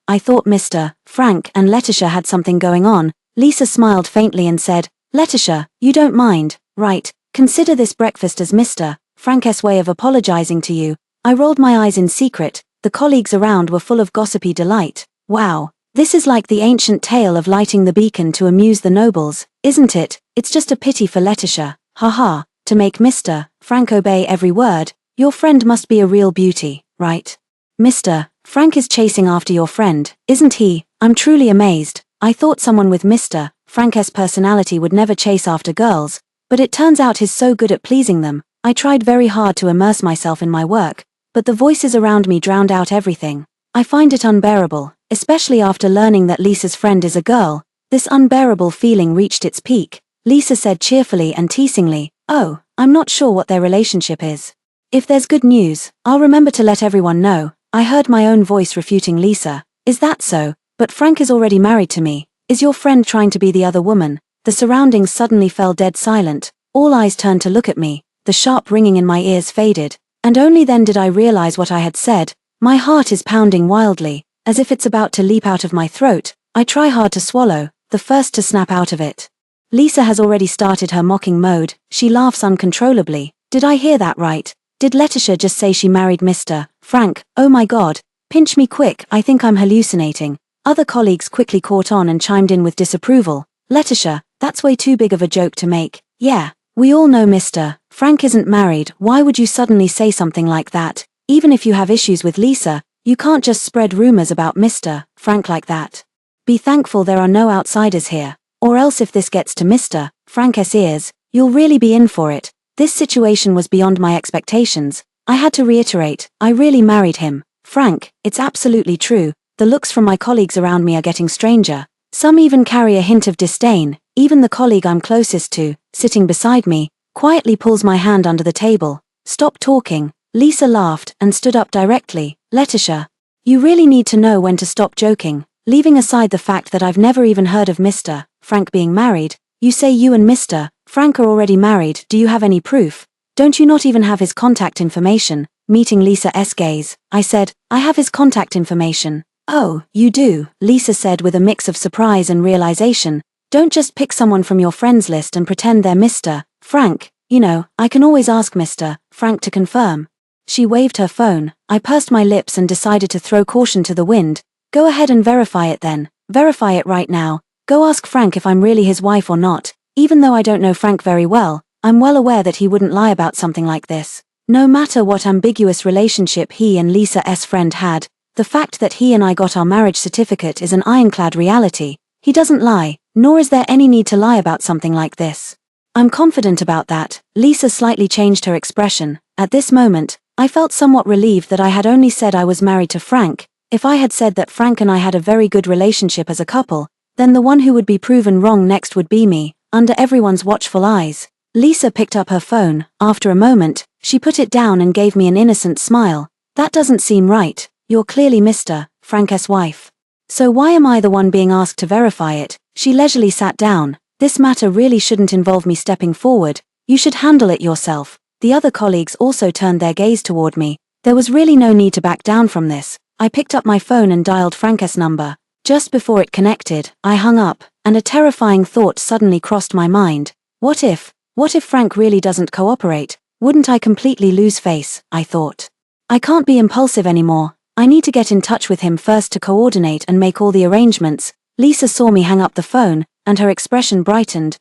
I thought Mr. Frank and Letitia had something going on. Lisa smiled faintly and said, Letitia, you don't mind, right? Consider this breakfast as Mr. Frank's way of apologizing to you. I rolled my eyes in secret. The colleagues around were full of gossipy delight. Wow, this is like the ancient tale of lighting the beacon to amuse the nobles, isn't it? It's just a pity for Letitia. Haha, to make Mr. Frank obey every word. Your friend must be a real beauty, right? Mr. Frank is chasing after your friend, isn't he? I'm truly amazed. I thought someone with Mr. Frank's personality would never chase after girls, but it turns out he's so good at pleasing them. I tried very hard to immerse myself in my work, but the voices around me drowned out everything. I find it unbearable, especially after learning that Lisa's friend is a girl. This unbearable feeling reached its peak. Lisa said cheerfully and teasingly, oh, I'm not sure what their relationship is. If there's good news, I'll remember to let everyone know. I heard my own voice refuting Lisa. Is that so? But Frank is already married to me. Is your friend trying to be the other woman? The surroundings suddenly fell dead silent. All eyes turned to look at me. The sharp ringing in my ears faded. And only then did I realize what I had said. My heart is pounding wildly, as if it's about to leap out of my throat. I try hard to swallow, the first to snap out of it. Lisa has already started her mocking mode. She laughs uncontrollably. Did I hear that right? Did Letitia just say she married Mr. Frank? Oh my god. Pinch me quick, I think I'm hallucinating. Other colleagues quickly caught on and chimed in with disapproval. Letitia, that's way too big of a joke to make. Yeah, we all know Mr. Frank isn't married. Why would you suddenly say something like that? Even if you have issues with Lisa, you can't just spread rumors about Mr. Frank like that. Be thankful there are no outsiders here. Or else if this gets to Mr. Frank's ears, you'll really be in for it. This situation was beyond my expectations. I had to reiterate, I really married him. Frank, it's absolutely true. The looks from my colleagues around me are getting stranger. Some even carry a hint of disdain. Even the colleague I'm closest to, sitting beside me, quietly pulls my hand under the table. Stop talking. Lisa laughed and stood up directly. Letitia, you really need to know when to stop joking. Leaving aside the fact that I've never even heard of Mr. Frank being married, you say you and Mr. Frank are already married. Do you have any proof? Don't you not even have his contact information? Meeting Lisa's gaze, I said, I have his contact information. Oh, you do, Lisa said with a mix of surprise and realization. Don't just pick someone from your friends list and pretend they're Mr. Frank. You know, I can always ask Mr. Frank to confirm. She waved her phone. I pursed my lips and decided to throw caution to the wind. Go ahead and verify it then. Verify it right now. Go ask Frank if I'm really his wife or not. Even though I don't know Frank very well, I'm well aware that he wouldn't lie about something like this. No matter what ambiguous relationship he and Lisa's friend had, the fact that he and I got our marriage certificate is an ironclad reality. He doesn't lie, nor is there any need to lie about something like this. I'm confident about that. Lisa slightly changed her expression. At this moment, I felt somewhat relieved that I had only said I was married to Frank. If I had said that Frank and I had a very good relationship as a couple, then the one who would be proven wrong next would be me, under everyone's watchful eyes. Lisa picked up her phone. After a moment, she put it down and gave me an innocent smile. That doesn't seem right. You're clearly Mr. Frank's wife. So why am I the one being asked to verify it? She leisurely sat down. This matter really shouldn't involve me stepping forward. You should handle it yourself. The other colleagues also turned their gaze toward me. There was really no need to back down from this. I picked up my phone and dialed Frank's number. Just before it connected, I hung up, and a terrifying thought suddenly crossed my mind. What if Frank really doesn't cooperate? Wouldn't I completely lose face? I thought. I can't be impulsive anymore. I need to get in touch with him first to coordinate and make all the arrangements. Lisa saw me hang up the phone, and her expression brightened.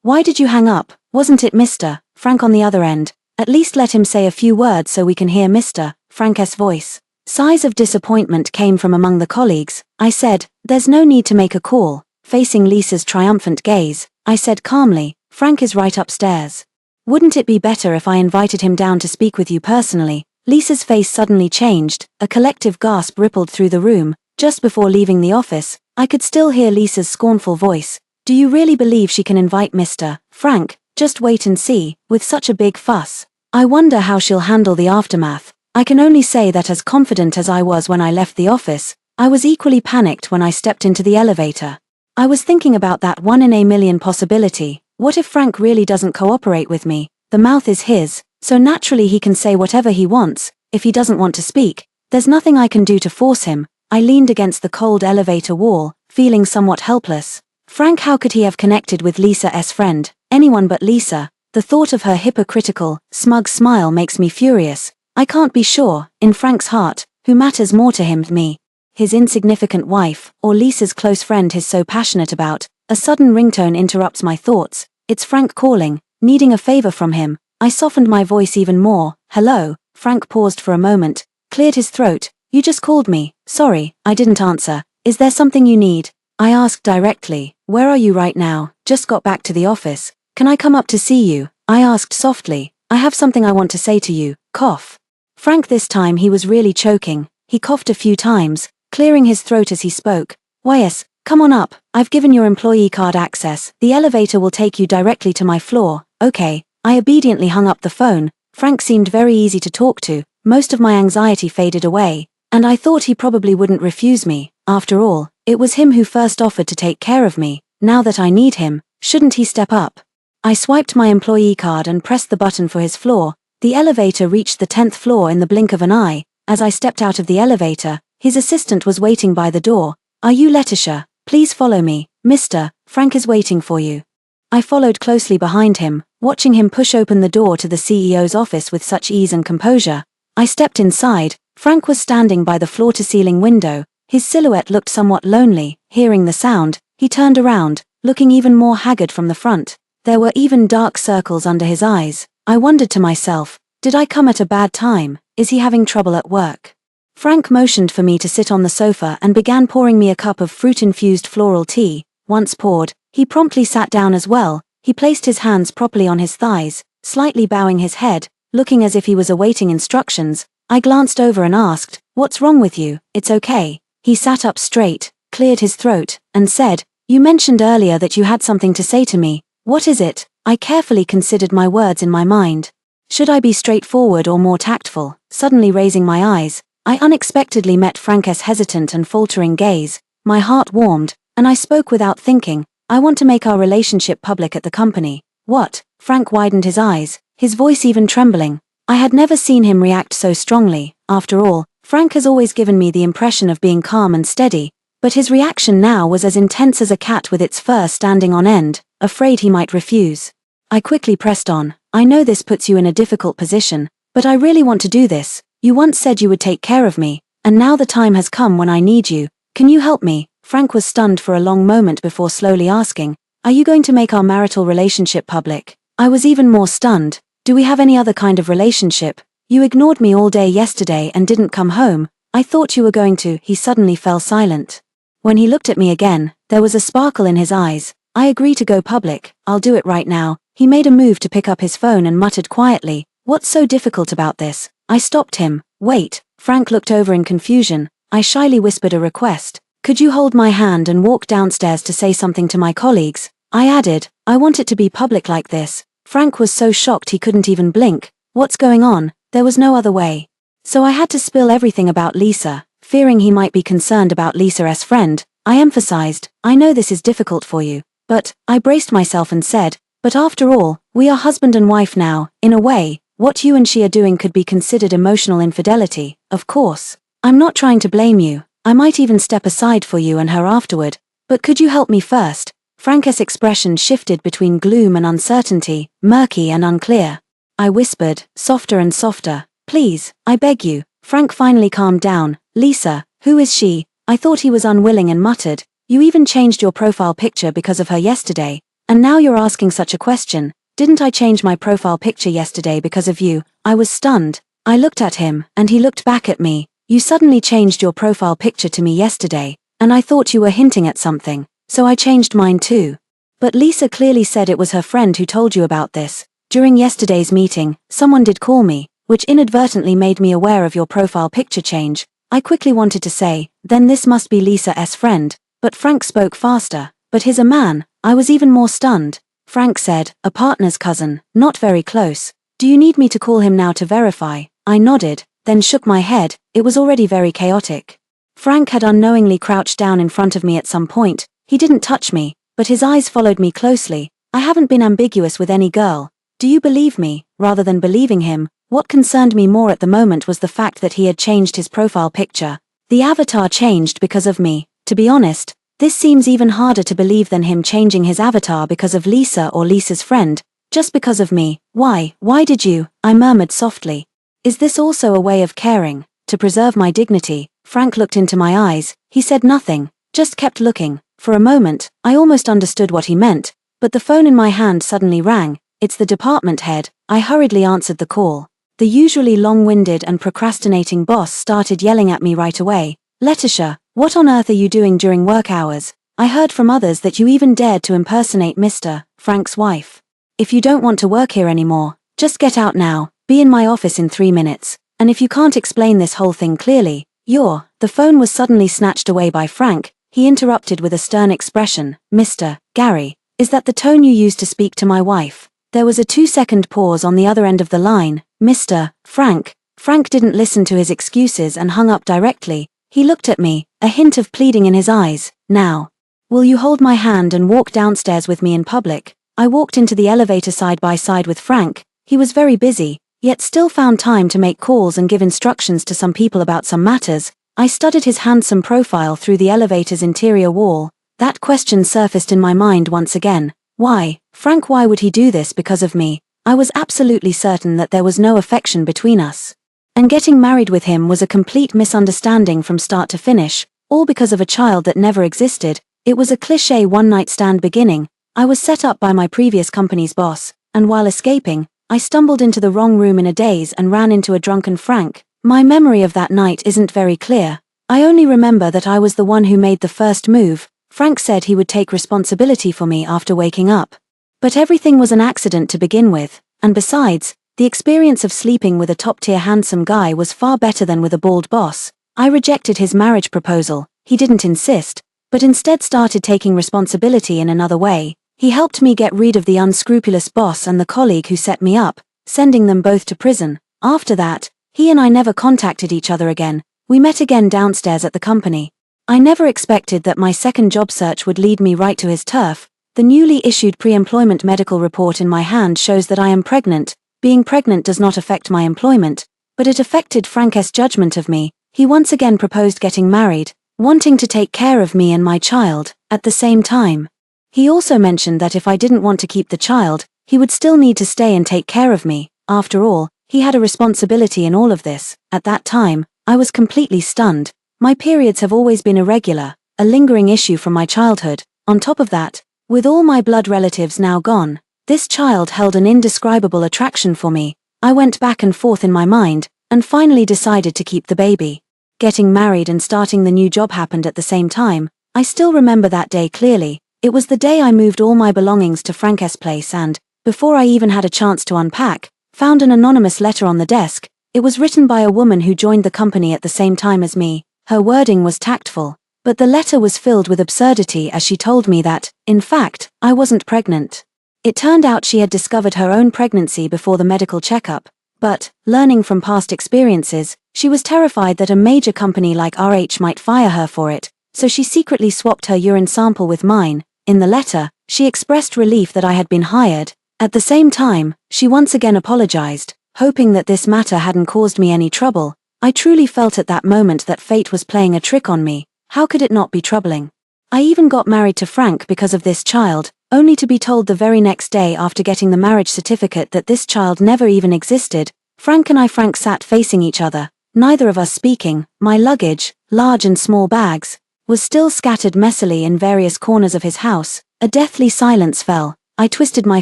Why did you hang up? Wasn't it Mr. Frank on the other end? At least let him say a few words so we can hear Mr. Frank's voice. Sighs of disappointment came from among the colleagues. I said, there's no need to make a call. Facing Lisa's triumphant gaze, I said calmly, Frank is right upstairs. Wouldn't it be better if I invited him down to speak with you personally? Lisa's face suddenly changed. A collective gasp rippled through the room. Just before leaving the office, I could still hear Lisa's scornful voice. Do you really believe she can invite Mr. Frank? Just wait and see, with such a big fuss. I wonder how she'll handle the aftermath. I can only say that as confident as I was when I left the office, I was equally panicked when I stepped into the elevator. I was thinking about that 1 in a million possibility. What if Frank really doesn't cooperate with me? The mouth is his, so naturally he can say whatever he wants. If he doesn't want to speak, there's nothing I can do to force him. I leaned against the cold elevator wall, feeling somewhat helpless. Frank, how could he have connected with Lisa's friend? Anyone but Lisa. The thought of her hypocritical, smug smile makes me furious. I can't be sure, in Frank's heart, who matters more to him, me, his insignificant wife, or Lisa's close friend he's so passionate about. A sudden ringtone interrupts my thoughts. It's Frank calling, needing a favor from him. I softened my voice even more. Hello. Frank paused for a moment, cleared his throat. You just called me. Sorry, I didn't answer. Is there something you need? I asked directly. Where are you right now? Just got back to the office. Can I come up to see you? I asked softly. I have something I want to say to you. Cough. Frank, this time he was really choking. He coughed a few times, clearing his throat as he spoke. Why yes, come on up. I've given your employee card access. The elevator will take you directly to my floor. Okay. I obediently hung up the phone. Frank seemed very easy to talk to. Most of my anxiety faded away, and I thought he probably wouldn't refuse me. After all, it was him who first offered to take care of me. Now that I need him, shouldn't he step up? I swiped my employee card and pressed the button for his floor. The elevator reached the 10th floor in the blink of an eye. As I stepped out of the elevator, his assistant was waiting by the door. Are you Letitia? Please follow me. Mister, Frank is waiting for you. I followed closely behind him, watching him push open the door to the CEO's office with such ease and composure. I stepped inside. Frank was standing by the floor-to-ceiling window. His silhouette looked somewhat lonely. Hearing the sound, he turned around, looking even more haggard from the front. There were even dark circles under his eyes. I wondered to myself, did I come at a bad time? Is he having trouble at work? Frank motioned for me to sit on the sofa and began pouring me a cup of fruit-infused floral tea. Once poured, he promptly sat down as well. He placed his hands properly on his thighs, slightly bowing his head, looking as if he was awaiting instructions. I glanced over and asked, "What's wrong with you?" "It's okay." He sat up straight, cleared his throat, and said, "You mentioned earlier that you had something to say to me. What is it?" I carefully considered my words in my mind. Should I be straightforward or more tactful? Suddenly raising my eyes, I unexpectedly met Frank's hesitant and faltering gaze. My heart warmed, and I spoke without thinking. "I want to make our relationship public at the company." "What?" Frank widened his eyes, his voice even trembling. I had never seen him react so strongly. After all, Frank has always given me the impression of being calm and steady, but his reaction now was as intense as a cat with its fur standing on end, afraid he might refuse. I quickly pressed on. "I know this puts you in a difficult position, but I really want to do this. You once said you would take care of me, and now the time has come when I need you. Can you help me?" Frank was stunned for a long moment before slowly asking, "Are you going to make our marital relationship public?" I was even more stunned. "Do we have any other kind of relationship? You ignored me all day yesterday and didn't come home. I thought you were going to." He suddenly fell silent. When he looked at me again, there was a sparkle in his eyes. "I agree to go public. I'll do it right now." He made a move to pick up his phone and muttered quietly, "What's so difficult about this?" I stopped him. "Wait." Frank looked over in confusion. I shyly whispered a request. "Could you hold my hand and walk downstairs to say something to my colleagues?" I added, "I want it to be public like this." Frank was so shocked he couldn't even blink. "What's going on?" There was no other way. So I had to spill everything about Lisa. Fearing he might be concerned about Lisa's friend, I emphasized, "I know this is difficult for you, but," I braced myself and said, "But after all, we are husband and wife now. In a way, what you and she are doing could be considered emotional infidelity. Of course, I'm not trying to blame you. I might even step aside for you and her afterward. But could you help me first?" Frank's expression shifted between gloom and uncertainty, murky and unclear. I whispered, softer and softer, "Please, I beg you." Frank finally calmed down. "Lisa, who is she?" I thought he was unwilling and muttered, "You even changed your profile picture because of her yesterday. And now you're asking such a question." "Didn't I change my profile picture yesterday because of you?" I was stunned. I looked at him, and he looked back at me. "You suddenly changed your profile picture to me yesterday, and I thought you were hinting at something, so I changed mine too." "But Lisa clearly said it was her friend who told you about this. During yesterday's meeting, someone did call me, which inadvertently made me aware of your profile picture change." I quickly wanted to say, "Then this must be Lisa's friend," but Frank spoke faster. "But he's a man." I was even more stunned. Frank said, "A partner's cousin, not very close. Do you need me to call him now to verify?" I nodded. then shook my head. It was already very chaotic. Frank had unknowingly crouched down in front of me at some point. He didn't touch me, but his eyes followed me closely. I haven't been ambiguous with any girl. Do you believe me, rather than believing him? What concerned me more at the moment was the fact that he had changed his profile picture. The avatar changed because of me. To be honest, this seems even harder to believe than him changing his avatar because of Lisa or Lisa's friend, just because of me. Why did you? I murmured softly. Is this also a way of caring? To preserve my dignity, Frank looked into my eyes. He said nothing, just kept looking. For a moment, I almost understood what he meant, but the phone in my hand suddenly rang. It's the department head. I hurriedly answered the call. The usually long-winded and procrastinating boss started yelling at me right away. Letitia, what on earth are you doing during work hours? I heard from others that you even dared to impersonate Mr. Frank's wife. If you don't want to work here anymore, just get out now, be in my office in 3 minutes, and if you can't explain this whole thing clearly, you're— The phone was suddenly snatched away by Frank. He interrupted with a stern expression. Mr. Gary, is that the tone you use to speak to my wife? There was a 2-second pause on the other end of the line. Mr. Frank. Frank didn't listen to his excuses and hung up directly. He looked at me, a hint of pleading in his eyes. Now, will you hold my hand and walk downstairs with me in public? I walked into the elevator side by side with Frank. He was very busy, yet still found time to make calls and give instructions to some people about some matters. I studied his handsome profile through the elevator's interior wall. That question surfaced in my mind once again. Why, Frank, why would he do this because of me? I was absolutely certain that there was no affection between us. And getting married with him was a complete misunderstanding from start to finish, all because of a child that never existed. It was a cliché one-night stand beginning. I was set up by my previous company's boss, and while escaping, I stumbled into the wrong room in a daze and ran into a drunken Frank. My memory of that night isn't very clear. I only remember that I was the one who made the first move. Frank said he would take responsibility for me after waking up. But everything was an accident to begin with, and besides, the experience of sleeping with a top-tier handsome guy was far better than with a bald boss. I rejected his marriage proposal. He didn't insist, but instead started taking responsibility in another way. He helped me get rid of the unscrupulous boss and the colleague who set me up, sending them both to prison. After that, he and I never contacted each other again. We met again downstairs at the company. I never expected that my second job search would lead me right to his turf. The newly issued pre-employment medical report in my hand shows that I am pregnant. Being pregnant does not affect my employment, but it affected Frank's judgment of me. He once again proposed getting married, wanting to take care of me and my child. At the same time, he also mentioned that if I didn't want to keep the child, he would still need to stay and take care of me. After all, he had a responsibility in all of this. At that time, I was completely stunned. My periods have always been irregular, a lingering issue from my childhood. On top of that, with all my blood relatives now gone, this child held an indescribable attraction for me. I went back and forth in my mind, and finally decided to keep the baby. Getting married and starting the new job happened at the same time. I still remember that day clearly. It was the day I moved all my belongings to Frank's place and, before I even had a chance to unpack, found an anonymous letter on the desk. It was written by a woman who joined the company at the same time as me. Her wording was tactful, but the letter was filled with absurdity as she told me that, in fact, I wasn't pregnant. It turned out she had discovered her own pregnancy before the medical checkup, but, learning from past experiences, she was terrified that a major company like RH might fire her for it, so she secretly swapped her urine sample with mine. In the letter, she expressed relief that I had been hired. At the same time, she once again apologized, hoping that this matter hadn't caused me any trouble. I truly felt at that moment that fate was playing a trick on me. How could it not be troubling? I even got married to Frank because of this child, only to be told the very next day after getting the marriage certificate that this child never even existed. Frank sat facing each other, neither of us speaking. My luggage, large and small bags, was still scattered messily in various corners of his house. A deathly silence fell. I twisted my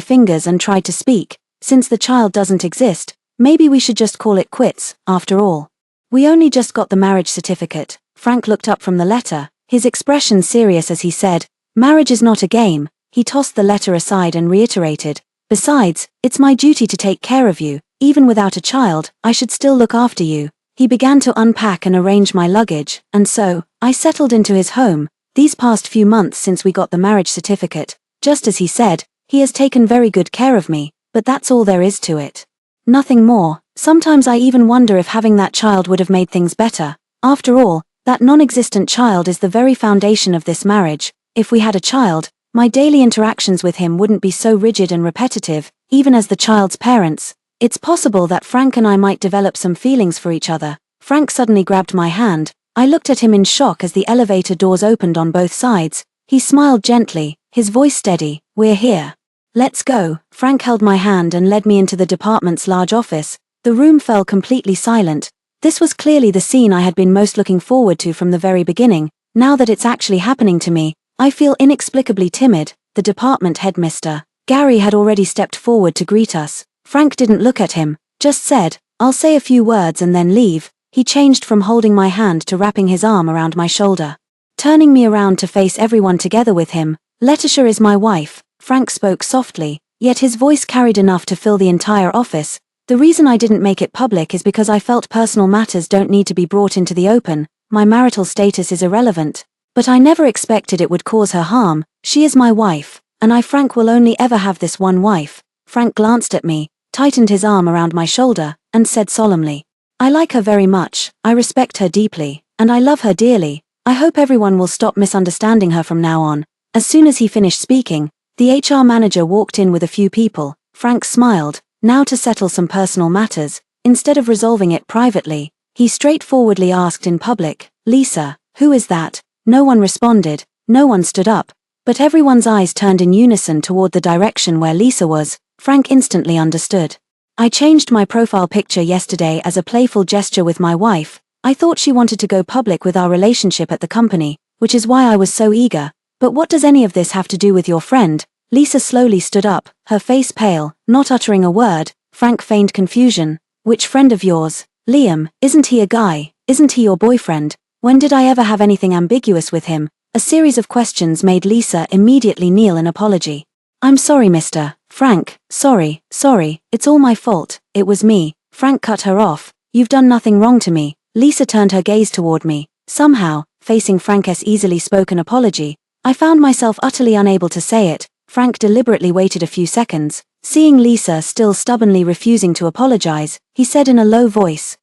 fingers and tried to speak. Since the child doesn't exist, maybe we should just call it quits, after all. We only just got the marriage certificate. Frank looked up from the letter, his expression serious as he said, "Marriage is not a game." He tossed the letter aside and reiterated, "Besides, it's my duty to take care of you. Even without a child, I should still look after you." He began to unpack and arrange my luggage, and so, I settled into his home. These past few months since we got the marriage certificate, just as he said, he has taken very good care of me, but that's all there is to it. Nothing more. Sometimes I even wonder if having that child would have made things better. After all, that non-existent child is the very foundation of this marriage. If we had a child, my daily interactions with him wouldn't be so rigid and repetitive, even as the child's parents. It's possible that Frank and I might develop some feelings for each other. Frank suddenly grabbed my hand. I looked at him in shock as the elevator doors opened on both sides. He smiled gently, his voice steady. "We're here. Let's go." Frank held my hand and led me into the department's large office. The room fell completely silent. This was clearly the scene I had been most looking forward to from the very beginning. Now that it's actually happening to me, I feel inexplicably timid. The department head, Mr. Gary, had already stepped forward to greet us. Frank didn't look at him, just said, "I'll say a few words and then leave." He changed from holding my hand to wrapping his arm around my shoulder, turning me around to face everyone together with him. "Letitia is my wife," Frank spoke softly, yet his voice carried enough to fill the entire office. "The reason I didn't make it public is because I felt personal matters don't need to be brought into the open. My marital status is irrelevant. But I never expected it would cause her harm. She is my wife, and I, Frank, will only ever have this one wife." Frank glanced at me, tightened his arm around my shoulder, and said solemnly, "I like her very much, I respect her deeply, and I love her dearly. I hope everyone will stop misunderstanding her from now on." As soon as he finished speaking, the HR manager walked in with a few people. Frank smiled. Now, to settle some personal matters, instead of resolving it privately, he straightforwardly asked in public, "Lisa, who is that?" No one responded, no one stood up, but everyone's eyes turned in unison toward the direction where Lisa was. Frank instantly understood. "I changed my profile picture yesterday as a playful gesture with my wife. I thought she wanted to go public with our relationship at the company, which is why I was so eager. But what does any of this have to do with your friend?" Lisa slowly stood up, her face pale, not uttering a word. Frank feigned confusion. "Which friend of yours? Liam, isn't he a guy? Isn't he your boyfriend? When did I ever have anything ambiguous with him?" A series of questions made Lisa immediately kneel in apology. "I'm sorry, Mr. Frank, sorry, it's all my fault, it was me." Frank cut her off. "You've done nothing wrong to me." Lisa turned her gaze toward me. Somehow, facing Frank's easily spoken apology, I found myself utterly unable to say it. Frank deliberately waited a few seconds. Seeing Lisa still stubbornly refusing to apologize, he said in a low voice,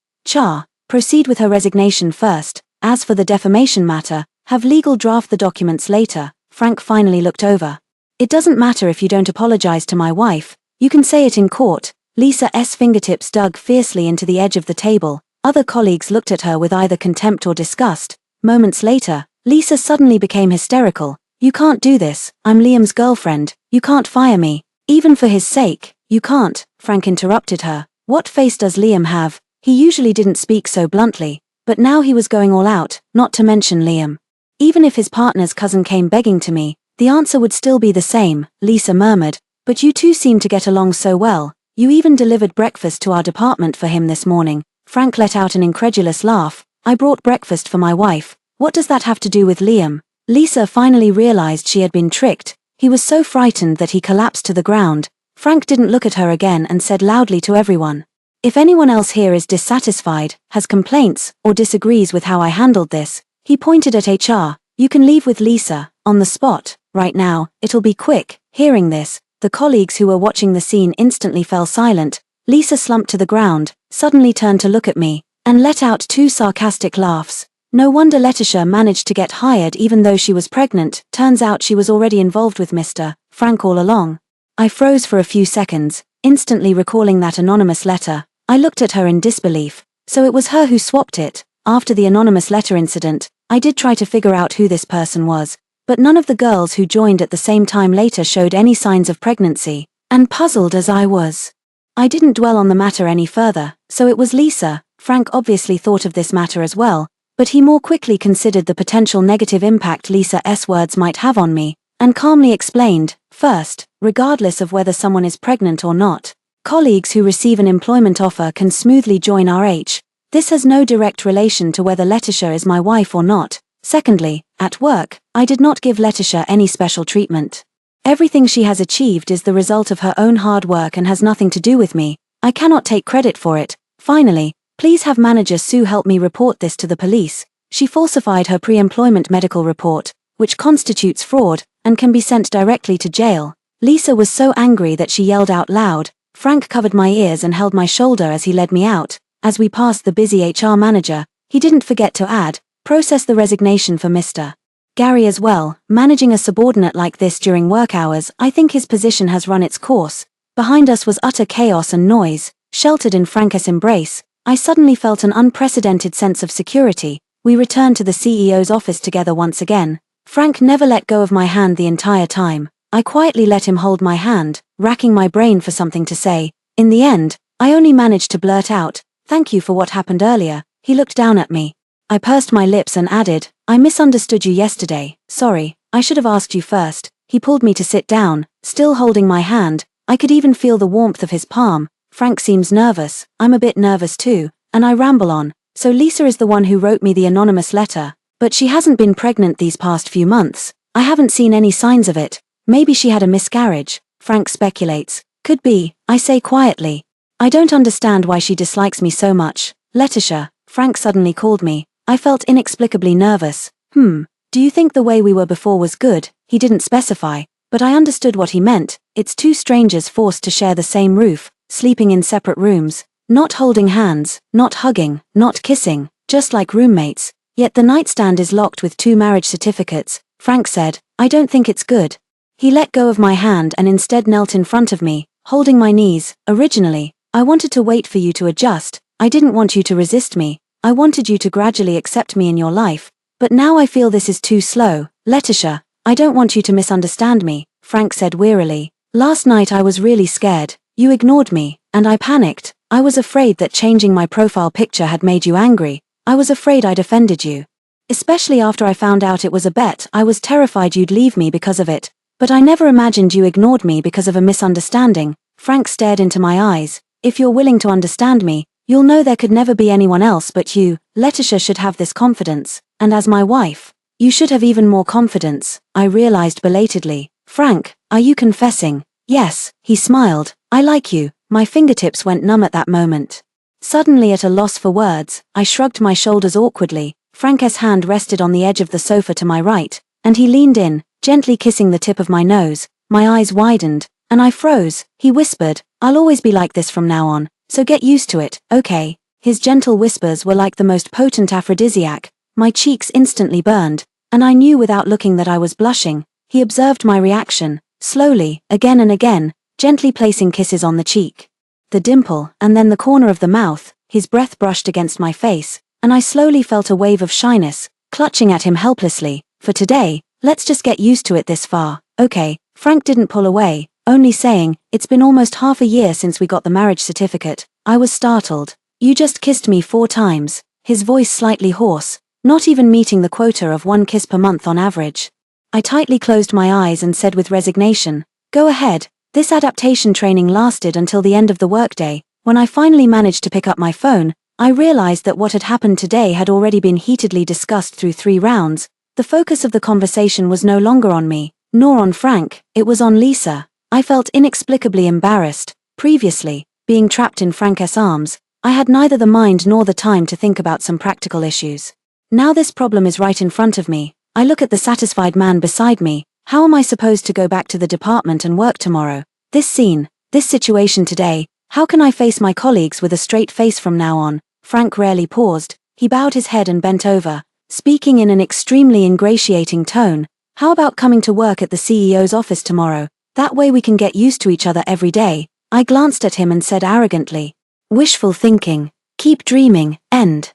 "Proceed with her resignation first. As for the defamation matter, have legal draft the documents later." Frank finally looked over. "It doesn't matter if you don't apologize to my wife, you can say it in court." Lisa's fingertips dug fiercely into the edge of the table. Other colleagues looked at her with either contempt or disgust. Moments later, Lisa suddenly became hysterical. "You can't do this, I'm Liam's girlfriend, you can't fire me. Even for his sake, you can't." Frank interrupted her. "What face does Liam have?" He usually didn't speak so bluntly, but now he was going all out, not to mention Liam. "Even if his partner's cousin came begging to me, the answer would still be the same," Lisa murmured. "But you two seem to get along so well. You even delivered breakfast to our department for him this morning." Frank let out an incredulous laugh. "I brought breakfast for my wife. What does that have to do with Liam?" Lisa finally realized she had been tricked. He was so frightened that he collapsed to the ground. Frank didn't look at her again and said loudly to everyone, "If anyone else here is dissatisfied, has complaints, or disagrees with how I handled this," he pointed at HR, "you can leave with Lisa, on the spot, right now, it'll be quick." Hearing this, the colleagues who were watching the scene instantly fell silent. Lisa slumped to the ground, suddenly turned to look at me, and let out two sarcastic laughs. No wonder Letitia managed to get hired even though she was pregnant. Turns out she was already involved with Mr. Frank all along. I froze for a few seconds, instantly recalling that anonymous letter. I looked at her in disbelief. So it was her who swapped it. After the anonymous letter incident, I did try to figure out who this person was, but none of the girls who joined at the same time later showed any signs of pregnancy. And puzzled as I was, I didn't dwell on the matter any further. So it was Lisa. Frank obviously thought of this matter as well, but he more quickly considered the potential negative impact Lisa's words might have on me, and calmly explained, "First, regardless of whether someone is pregnant or not, colleagues who receive an employment offer can smoothly join RH. This has no direct relation to whether Letitia is my wife or not. Secondly, at work, I did not give Letitia any special treatment. Everything she has achieved is the result of her own hard work and has nothing to do with me. I cannot take credit for it. Finally, please have manager Sue help me report this to the police. She falsified her pre-employment medical report, which constitutes fraud, and can be sent directly to jail." Lisa was so angry that she yelled out loud, Frank covered my ears and held my shoulder as he led me out. As we passed the busy HR manager, he didn't forget to add, process the resignation for Mr. Gary as well. Managing a subordinate like this during work hours, I think his position has run its course. Behind us was utter chaos and noise. Sheltered in Frank's embrace, I suddenly felt an unprecedented sense of security. We returned to the CEO's office together once again. Frank never let go of my hand the entire time. I quietly let him hold my hand, racking my brain for something to say. In the end, I only managed to blurt out, "Thank you for what happened earlier." He looked down at me. I pursed my lips and added, "I misunderstood you yesterday. Sorry, I should have asked you first." He pulled me to sit down, still holding my hand. I could even feel the warmth of his palm. Frank seems nervous. I'm a bit nervous too, and I ramble on. So Lisa is the one who wrote me the anonymous letter, but she hasn't been pregnant these past few months. I haven't seen any signs of it. Maybe she had a miscarriage, Frank speculates. Could be, I say quietly. I don't understand why she dislikes me so much. Letitia, Frank suddenly called me. I felt inexplicably nervous. Do you think the way we were before was good? He didn't specify, but I understood what he meant. It's two strangers forced to share the same roof, sleeping in separate rooms, not holding hands, not hugging, not kissing, just like roommates. Yet the nightstand is locked with 2 marriage certificates. Frank said, "I don't think it's good." He let go of my hand and instead knelt in front of me, holding my knees. "Originally, I wanted to wait for you to adjust. I didn't want you to resist me. I wanted you to gradually accept me in your life. But now I feel this is too slow. Letitia, I don't want you to misunderstand me," Frank said wearily. "Last night I was really scared. You ignored me, and I panicked. I was afraid that changing my profile picture had made you angry. I was afraid I'd offended you. Especially after I found out it was a bet, I was terrified you'd leave me because of it. But I never imagined you ignored me because of a misunderstanding." Frank stared into my eyes. "If you're willing to understand me, you'll know there could never be anyone else but you. Letitia should have this confidence, and as my wife, you should have even more confidence." I realized belatedly. "Frank, are you confessing?" "Yes," he smiled. "I like you." My fingertips went numb at that moment. Suddenly at a loss for words, I shrugged my shoulders awkwardly. Frank's hand rested on the edge of the sofa to my right, and he leaned in, gently kissing the tip of my nose. My eyes widened, and I froze. He whispered, "I'll always be like this from now on, so get used to it, okay?" His gentle whispers were like the most potent aphrodisiac. My cheeks instantly burned, and I knew without looking that I was blushing. He observed my reaction, slowly, again and again, gently placing kisses on the cheek, the dimple, and then the corner of the mouth. His breath brushed against my face, and I slowly felt a wave of shyness, clutching at him helplessly. "For today, let's just get used to it this far, okay?" Frank didn't pull away, only saying, "It's been almost half a year since we got the marriage certificate." I was startled. "You just kissed me 4 times. His voice slightly hoarse, not even meeting the quota of 1 kiss per month on average. I tightly closed my eyes and said with resignation, "Go ahead." This adaptation training lasted until the end of the workday. When I finally managed to pick up my phone, I realized that what had happened today had already been heatedly discussed through 3 rounds. The focus of the conversation was no longer on me, nor on Frank, it was on Lisa. I felt inexplicably embarrassed. Previously, being trapped in Frank's arms, I had neither the mind nor the time to think about some practical issues. Now this problem is right in front of me. I look at the satisfied man beside me. How am I supposed to go back to the department and work tomorrow? This scene, this situation today, how can I face my colleagues with a straight face from now on? Frank rarely paused. He bowed his head and bent over, speaking in an extremely ingratiating tone. "How about coming to work at the CEO's office tomorrow? That way we can get used to each other every day." I glanced at him and said arrogantly, "Wishful thinking. Keep dreaming, end."